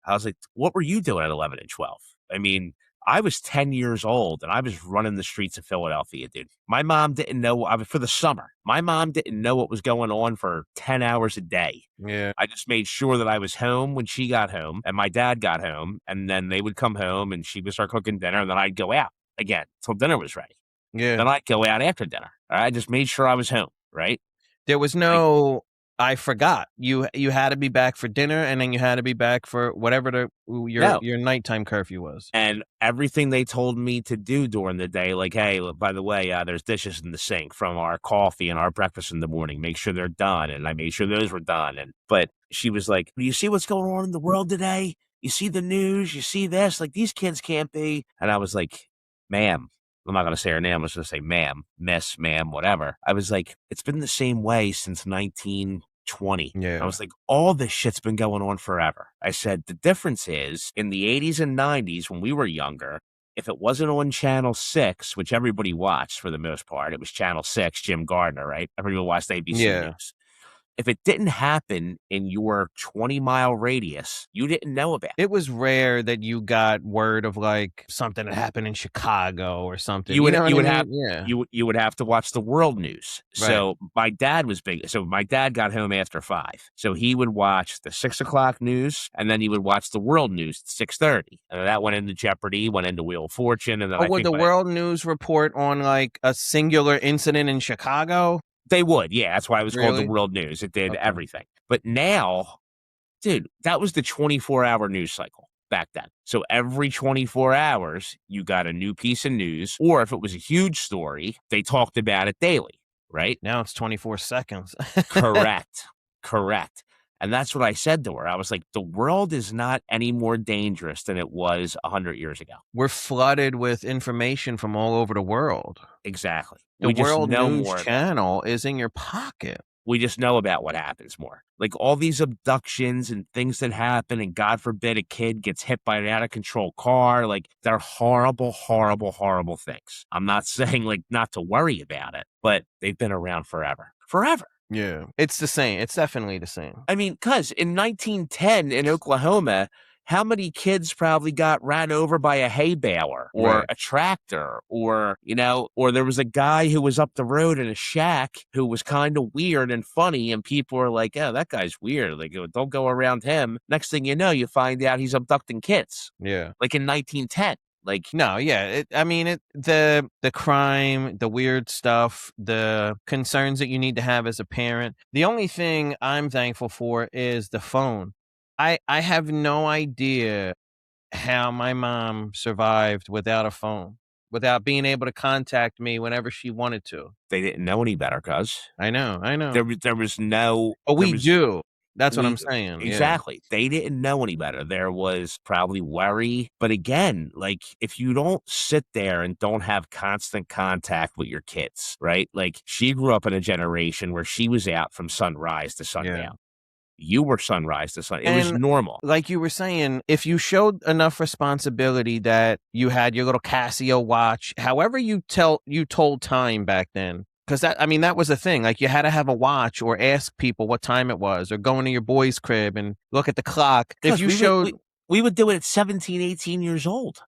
Speaker 1: I was like, what were you doing at 11 and 12? I mean, I was 10 years old and I was running the streets of Philadelphia, dude. My mom didn't know for the summer. My mom didn't know what was going on for 10 hours a day.
Speaker 2: Yeah.
Speaker 1: I just made sure that I was home when she got home and my dad got home, and then they would come home and she would start cooking dinner, and then I'd go out again till dinner was ready.
Speaker 2: Yeah.
Speaker 1: Then I'd go out after dinner. I just made sure I was home, right?
Speaker 2: There was no, I forgot. You had to be back for dinner, and then you had to be back for whatever your nighttime curfew was.
Speaker 1: And everything they told me to do during the day, like, hey, by the way, there's dishes in the sink from our coffee and our breakfast in the morning. Make sure they're done. And I made sure those were done. But she was like, do you see what's going on in the world today? You see the news? You see this? Like, these kids can't be. And I was like, ma'am. I'm not going to say her name. I'm just going to say ma'am, miss, ma'am, whatever. I was like, it's been the same way since 1920.
Speaker 2: Yeah.
Speaker 1: I was like, all this shit's been going on forever. I said, the difference is in the 80s and 90s when we were younger, if it wasn't on Channel 6, which everybody watched for the most part, it was Channel 6, Jim Gardner, right? Everybody watched ABC News. If it didn't happen in your 20-mile radius, you didn't know about it.
Speaker 2: It was rare that you got word of like something that happened in Chicago or something.
Speaker 1: You would have to watch the world news. Right. So my dad was big. So my dad got home after 5. So he would watch the 6 o'clock news, and then he would watch the world news at 6:30. And that went into Jeopardy, went into Wheel of Fortune, and then
Speaker 2: would the world news report on like a singular incident in Chicago?
Speaker 1: They would, yeah. That's why it was called the World News. It did everything. But now, dude, that was the 24-hour news cycle back then. So every 24 hours, you got a new piece of news. Or if it was a huge story, they talked about it daily, right?
Speaker 2: Now it's 24 seconds.
Speaker 1: Correct. And that's what I said to her. I was like, the world is not any more dangerous than it was 100 years ago.
Speaker 2: We're flooded with information from all over the world.
Speaker 1: Exactly.
Speaker 2: The World News Channel is in your pocket.
Speaker 1: We just know about what happens more. Like all these abductions and things that happen, and God forbid a kid gets hit by an out-of-control car. Like, they're horrible, horrible, horrible things. I'm not saying, like, not to worry about it, but they've been around forever. Forever.
Speaker 2: Yeah. It's the same. It's definitely the same.
Speaker 1: I mean, because in 1910 in Oklahoma, how many kids probably got ran over by a hay baler or a tractor, or there was a guy who was up the road in a shack who was kind of weird and funny, and people were like, oh, that guy's weird. Like, don't go around him. Next thing you know, you find out he's abducting kids.
Speaker 2: Yeah.
Speaker 1: Like in 1910. Like,
Speaker 2: no, yeah. The crime, the weird stuff, the concerns that you need to have as a parent. The only thing I'm thankful for is the phone. I have no idea how my mom survived without a phone, without being able to contact me whenever she wanted to.
Speaker 1: They didn't know any better, cuz.
Speaker 2: I know.
Speaker 1: There was no...
Speaker 2: Oh, we do. That's what I'm saying.
Speaker 1: Exactly. Yeah. They didn't know any better. There was probably worry. But again, like, if you don't sit there and don't have constant contact with your kids, right? Like, she grew up in a generation where she was out from sunrise to sundown. Yeah. You were sunrise to sundown. It was normal.
Speaker 2: Like you were saying, if you showed enough responsibility that you had your little Casio watch, however you told time back then, because that was the thing. Like, you had to have a watch or ask people what time it was, or go into your boy's crib and look at the clock. If you
Speaker 1: we would do it at 17, 18 years old.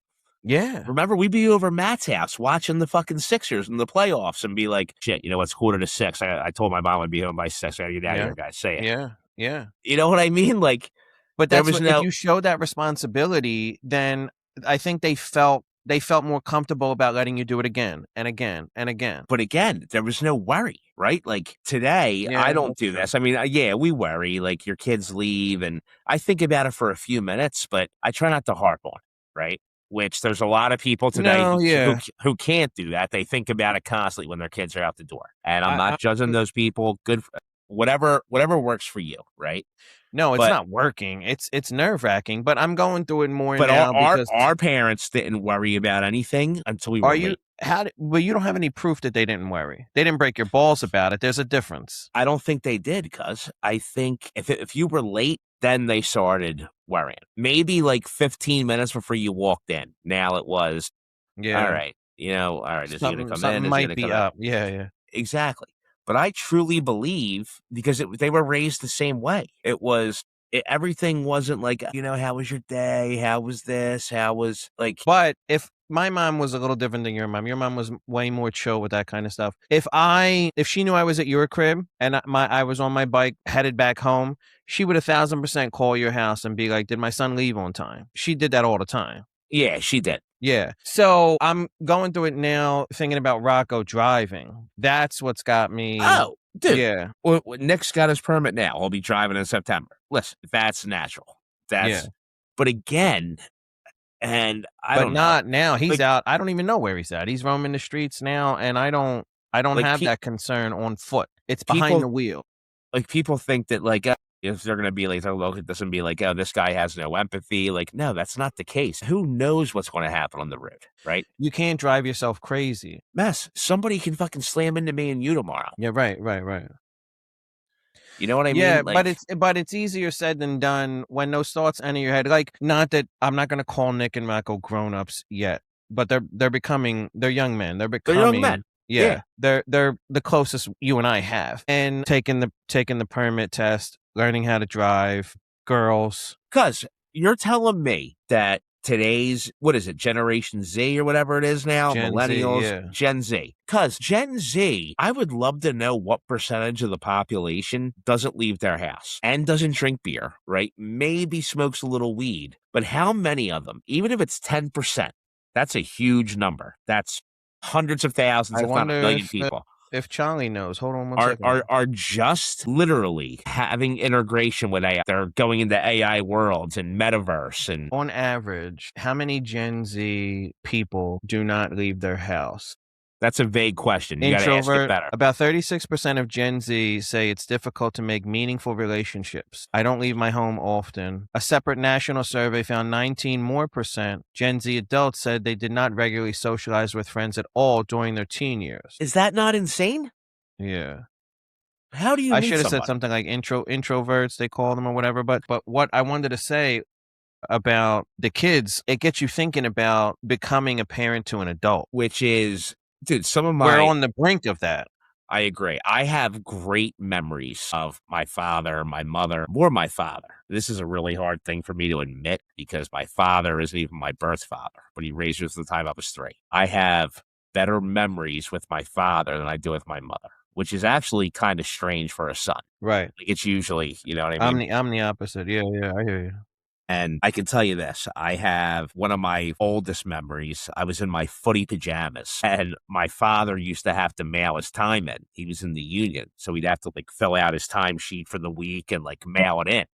Speaker 2: Yeah.
Speaker 1: Remember, we'd be over Matt's house watching the fucking Sixers in the playoffs and be like, shit, it's 5:45. I told my mom I'd be home by 6. I got to get out of here, guys. Say it.
Speaker 2: Yeah. Yeah.
Speaker 1: You know what I mean? Like,
Speaker 2: but if you show that responsibility, then I think they felt they felt more comfortable about letting you do it again and again and again.
Speaker 1: But again, there was no worry, right? Like today, I
Speaker 2: Yeah,
Speaker 1: don't
Speaker 2: that's
Speaker 1: do
Speaker 2: true.
Speaker 1: this. I mean, yeah, we worry. Like your kids leave, and I think about it for a few minutes, but I try not to harp on it, right? Which there's a lot of people today
Speaker 2: No, yeah.
Speaker 1: who can't do that. They think about it constantly when their kids are out the door, and I'm
Speaker 2: I
Speaker 1: not judging those people. Whatever works for you, right?
Speaker 2: No, it's
Speaker 1: But
Speaker 2: not working. It's nerve-wracking, but I'm going through it more
Speaker 1: but our
Speaker 2: now
Speaker 1: our
Speaker 2: because
Speaker 1: our parents didn't worry about anything until we
Speaker 2: are
Speaker 1: were
Speaker 2: you
Speaker 1: late.
Speaker 2: well, you don't have any proof that they didn't worry. They didn't break your balls about it. There's a difference.
Speaker 1: I don't think they did, cuz I think if you were late, then they started worrying. Maybe like 15 minutes before you walked in. Now it was, all
Speaker 2: Yeah.
Speaker 1: right, all right, is he gonna come in?
Speaker 2: Something
Speaker 1: Is he
Speaker 2: might
Speaker 1: gonna
Speaker 2: be
Speaker 1: come out?
Speaker 2: up. Yeah, yeah.
Speaker 1: Exactly. But I truly believe because they were raised the same way. Everything wasn't like, how was your day? How was this? How was like,
Speaker 2: But if my mom was a little different than your mom was way more chill with that kind of stuff. If she knew I was at your crib and I was on my bike headed back home, she would 1,000% call your house and be like, "Did my son leave on time?" She did that all the time.
Speaker 1: yeah, she did.
Speaker 2: Yeah. So I'm going through it now, thinking about Rocco driving. That's what's got me.
Speaker 1: Oh, dude.
Speaker 2: Yeah.
Speaker 1: Nick's got his permit now. He'll be driving in September. Listen, that's natural.
Speaker 2: Yeah.
Speaker 1: But again, and I
Speaker 2: But
Speaker 1: don't know,
Speaker 2: not now. He's
Speaker 1: like,
Speaker 2: out. I don't even know where he's at. He's roaming the streets now, and I don't
Speaker 1: like
Speaker 2: have that concern on foot. It's behind
Speaker 1: people,
Speaker 2: the wheel.
Speaker 1: like people think that like if they're gonna be like they'll look at this and be like, oh, this guy has no empathy. Like, no, that's not the case. Who knows what's going to happen on the road, right?
Speaker 2: You can't drive yourself crazy.
Speaker 1: Mess. Somebody can fucking slam into me and you tomorrow.
Speaker 2: Yeah, right, right, right.
Speaker 1: You know what I
Speaker 2: Yeah,
Speaker 1: mean?
Speaker 2: but
Speaker 1: Like,
Speaker 2: it's easier said than done when those thoughts enter your head. Like, not that I'm not gonna call Nick and Rocco grown-ups yet, but they're young men. They're
Speaker 1: they're young men.
Speaker 2: becoming
Speaker 1: Yeah.
Speaker 2: yeah, they're the closest you and I have. And taking the permit test, learning how to drive, girls.
Speaker 1: Because you're telling me that today's, what is it, Generation Z or whatever it is now,
Speaker 2: Gen Z,
Speaker 1: millennials,
Speaker 2: yeah.
Speaker 1: Gen Z. Because Gen Z, I would love to know what percentage of the population doesn't leave their house and doesn't drink beer, right? Maybe smokes a little weed, but how many of them, even if it's 10%, that's a huge number. That's hundreds of thousands,
Speaker 2: I
Speaker 1: if not a
Speaker 2: wonder
Speaker 1: million people
Speaker 2: if Charlie knows. Hold on one
Speaker 1: are
Speaker 2: second.
Speaker 1: are just literally having integration with AI. They're going into AI worlds and metaverse and
Speaker 2: On average, how many Gen Z people do not leave their house?
Speaker 1: that's a vague question. You got to ask it
Speaker 2: Introvert.
Speaker 1: better.
Speaker 2: About 36% of Gen Z say it's difficult to make meaningful relationships. I don't leave my home often. A separate national survey found 19 more percent Gen Z adults said they did not regularly socialize with friends at all during their teen years.
Speaker 1: Is that not insane?
Speaker 2: Yeah.
Speaker 1: How do you
Speaker 2: I
Speaker 1: meet
Speaker 2: should have said
Speaker 1: somebody?
Speaker 2: something like introverts, they call them or whatever. But what I wanted to say about the kids, it gets you thinking about becoming a parent to an adult.
Speaker 1: Which is, dude, some of
Speaker 2: We're
Speaker 1: my,
Speaker 2: on the brink of that.
Speaker 1: I agree. I have great memories of my father, my mother, more my father. This is a really hard thing for me to admit because my father isn't even my birth father, but he raised me from the time I was 3. I have better memories with my father than I do with my mother, which is actually kind of strange for a son.
Speaker 2: Right.
Speaker 1: Like it's usually, you know what I mean?
Speaker 2: I'm the opposite. Yeah, yeah, I hear you.
Speaker 1: And I can tell you this, I have one of my oldest memories. I was in my footy pajamas and my father used to have to mail his time in. He was in the union. So he'd have to like fill out his time sheet for the week and like mail it in.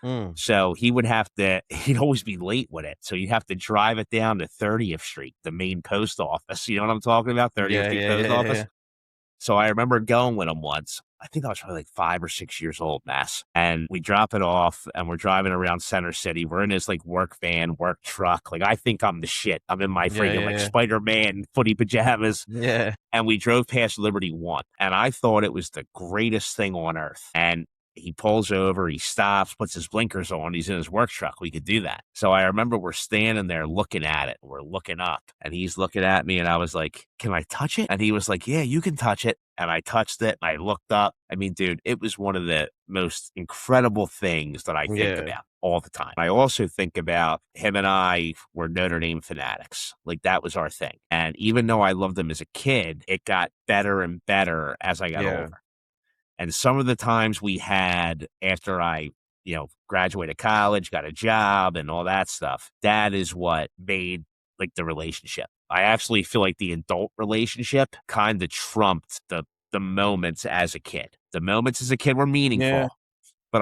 Speaker 2: Mm.
Speaker 1: So he'd always be late with it. So you'd have to drive it down to 30th Street, the main post office. You know what I'm talking about? 30th
Speaker 2: Yeah,
Speaker 1: Street
Speaker 2: yeah,
Speaker 1: post
Speaker 2: yeah,
Speaker 1: office.
Speaker 2: yeah.
Speaker 1: So I remember going with him once. I think I was probably like 5 or 6 years old, Mass. And we drop it off and we're driving around Center City. We're in this like work van, work truck. Like I think I'm the shit. I'm in my
Speaker 2: Yeah,
Speaker 1: freaking
Speaker 2: yeah,
Speaker 1: like
Speaker 2: yeah.
Speaker 1: Spider-Man footy pajamas.
Speaker 2: Yeah.
Speaker 1: And we drove past Liberty One. And I thought it was the greatest thing on earth. And he pulls over, he stops, puts his blinkers on. He's in his work truck. We could do that. So I remember we're standing there looking at it. We're looking up and he's looking at me and I was like, can I touch it? And he was like, yeah, you can touch it. And I touched it and I looked up. I mean, dude, it was one of the most incredible things that I think
Speaker 2: Yeah.
Speaker 1: about all the time. I also think about him and I were Notre Dame fanatics. Like that was our thing. And even though I loved him as a kid, it got better and better as I got
Speaker 2: Yeah.
Speaker 1: older. And some of the times we had after I, graduated college, got a job and all that stuff, that is what made like the relationship. I actually feel like the adult relationship kind of trumped the moments as a kid. The moments as a kid were meaningful.
Speaker 2: Yeah.
Speaker 1: But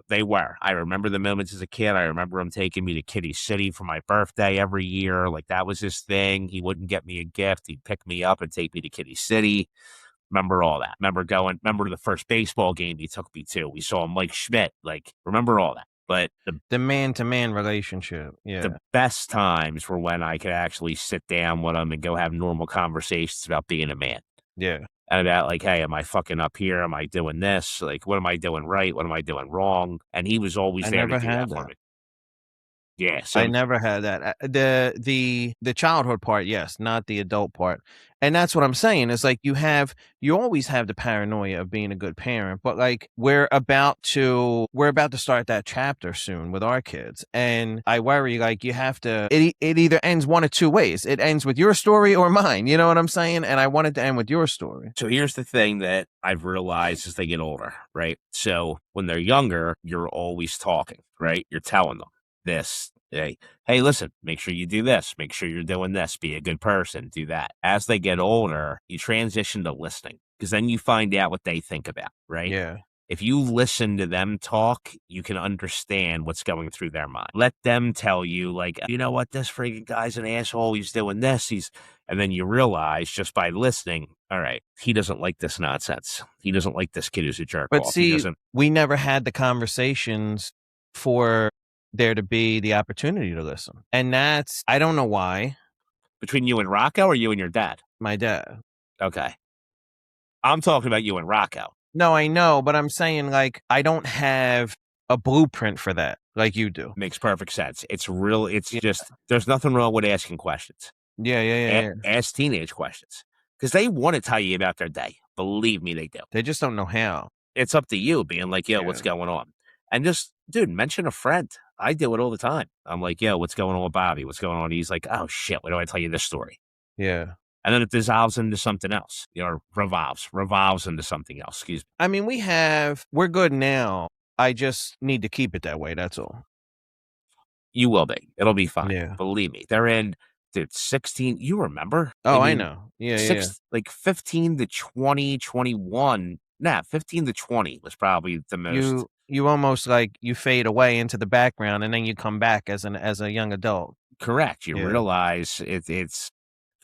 Speaker 1: they were. I remember the moments as a kid. I remember him taking me to Kitty City for my birthday every year. Like, that was his thing. He wouldn't get me a gift. He'd pick me up and take me to Kitty City. Remember all that. Remember the first baseball game he took me to. We saw Mike Schmidt. Like, remember all that. But
Speaker 2: the man-to-man relationship. Yeah.
Speaker 1: The best times were when I could actually sit down with him and go have normal conversations about being a man.
Speaker 2: Yeah.
Speaker 1: And about, like, hey, am I fucking up here? Am I doing this? Like, what am I doing right? What am I doing wrong? And he was always there to do that for me. Yeah, so
Speaker 2: I never had that. The childhood part, yes, not the adult part. And that's what I'm saying. Is like you always have the paranoia of being a good parent, but like we're about to start that chapter soon with our kids. And I worry like you have to it either ends one of two ways. It ends with your story or mine. You know what I'm saying? And I want it to end with your story.
Speaker 1: So here's the thing that I've realized as they get older, right? So when they're younger, you're always talking, right? You're telling them this. Hey, listen, make sure you do this. Make sure you're doing this. Be a good person. Do that. As they get older, you transition to listening because then you find out what they think about, right?
Speaker 2: Yeah.
Speaker 1: If you listen to them talk, you can understand what's going through their mind. Let them tell you, like, you know what, this freaking guy's an asshole. He's doing this. And then you realize just by listening, all right, he doesn't like this nonsense. He doesn't like this kid who's a jerk
Speaker 2: But
Speaker 1: off.
Speaker 2: see, we never had the conversations for there to be the opportunity to listen. And that's, I don't know why.
Speaker 1: Between you and Rocco or you and your dad?
Speaker 2: My dad.
Speaker 1: Okay. I'm talking about you and Rocco.
Speaker 2: No, I know, but I'm saying like I don't have a blueprint for that like you do.
Speaker 1: Makes perfect sense. It's just, there's nothing wrong with asking questions.
Speaker 2: Yeah.
Speaker 1: Ask teenage questions because they want to tell you about their day. Believe me, they do.
Speaker 2: They just don't know how.
Speaker 1: It's up to you being like, yo, what's going on? And just, dude, mention a friend. I do it all the time. I'm like, yo, what's going on with Bobby? What's going on? He's like, oh, shit, why do I tell you this story?
Speaker 2: Yeah.
Speaker 1: And then it dissolves into something else, or revolves into something else. Excuse me.
Speaker 2: I mean, we're good now. I just need to keep it that way. That's all.
Speaker 1: You will be. It'll be fine.
Speaker 2: Yeah.
Speaker 1: Believe me. They're in, dude, 16. You remember?
Speaker 2: Oh, I know. Yeah.
Speaker 1: Like 15 to 20, 21. 15 to 20 was probably the most.
Speaker 2: You almost like you fade away into the background and then you come back as a young adult.
Speaker 1: Correct. You realize it's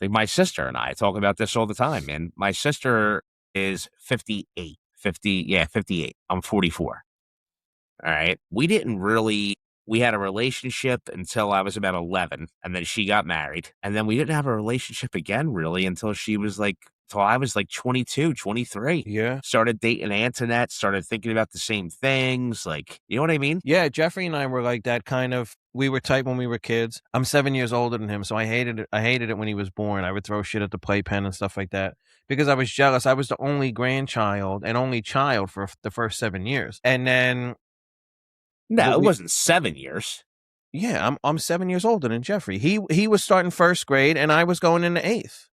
Speaker 1: like my sister and I talk about this all the time, man. My sister is 58. 58. I'm 44. All right. We had a relationship until I was about 11, and then she got married. And then we didn't have a relationship again, really, until I was like 22, 23.
Speaker 2: Yeah.
Speaker 1: Started dating Antoinette, started thinking about the same things. Like, you know what I mean?
Speaker 2: Yeah. Jeffrey and I were like that kind of, we were tight when we were kids. I'm 7 years older than him, so I hated it. I hated it when he was born. I would throw shit at the playpen and stuff like that because I was jealous. I was the only grandchild and only child for the first 7 years. And then.
Speaker 1: No, it wasn't 7 years.
Speaker 2: Yeah, I'm 7 years older than Jeffrey. He was starting first grade and I was going into 8th.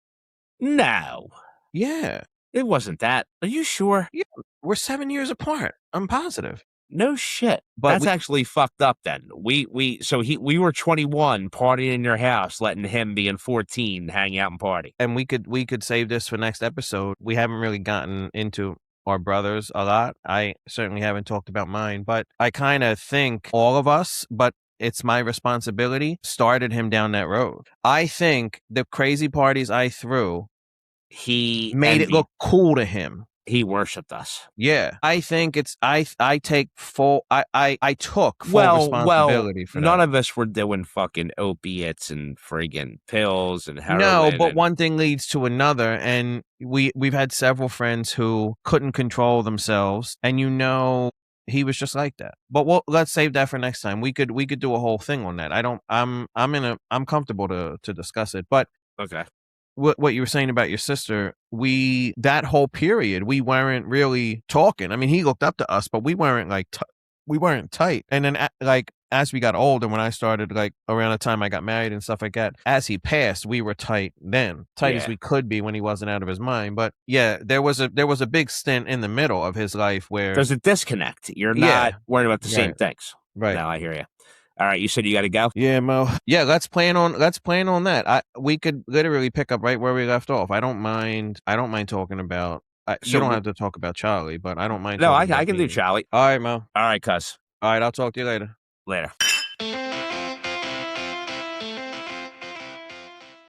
Speaker 1: No.
Speaker 2: Yeah.
Speaker 1: It wasn't that. Are you sure?
Speaker 2: Yeah. We're 7 years apart. I'm positive.
Speaker 1: No shit. But that's actually fucked up then. We were 21 partying in your house, letting him be in 14 hang out and party.
Speaker 2: And we could save this for next episode. We haven't really gotten into our brothers a lot. I certainly haven't talked about mine, but I kind of think all of us, but it's my responsibility, started him down that road. I think the crazy parties I threw,
Speaker 1: he
Speaker 2: made it look cool to him.
Speaker 1: He worshipped us.
Speaker 2: Yeah. I think it's, I took full responsibility for that.
Speaker 1: None of us were doing fucking opiates and friggin' pills and heroin.
Speaker 2: No, but one thing leads to another. And we've had several friends who couldn't control themselves. And he was just like that. But let's save that for next time. We could do a whole thing on that. I'm comfortable to discuss it. But
Speaker 1: okay.
Speaker 2: What you were saying about your sister, that whole period, we weren't really talking. I mean, he looked up to us, but we weren't like, we weren't tight. And then like, as we got older, when I started like around the time I got married and stuff like that, as he passed, we were tight then, as we could be when he wasn't out of his mind. But yeah, there was a big stint in the middle of his life where
Speaker 1: there's a disconnect. You're not worried about the same things.
Speaker 2: Right.
Speaker 1: No, I hear you. All right, you said you got to go.
Speaker 2: Yeah, Mo. Yeah, let's plan on that. We could literally pick up right where we left off. I don't mind talking about. You don't have to talk about Charlie, but I don't mind.
Speaker 1: No, I
Speaker 2: talking about
Speaker 1: can do
Speaker 2: me.
Speaker 1: Charlie.
Speaker 2: All right, Mo.
Speaker 1: All right, cuz.
Speaker 2: All right, I'll talk to you later.
Speaker 1: Later.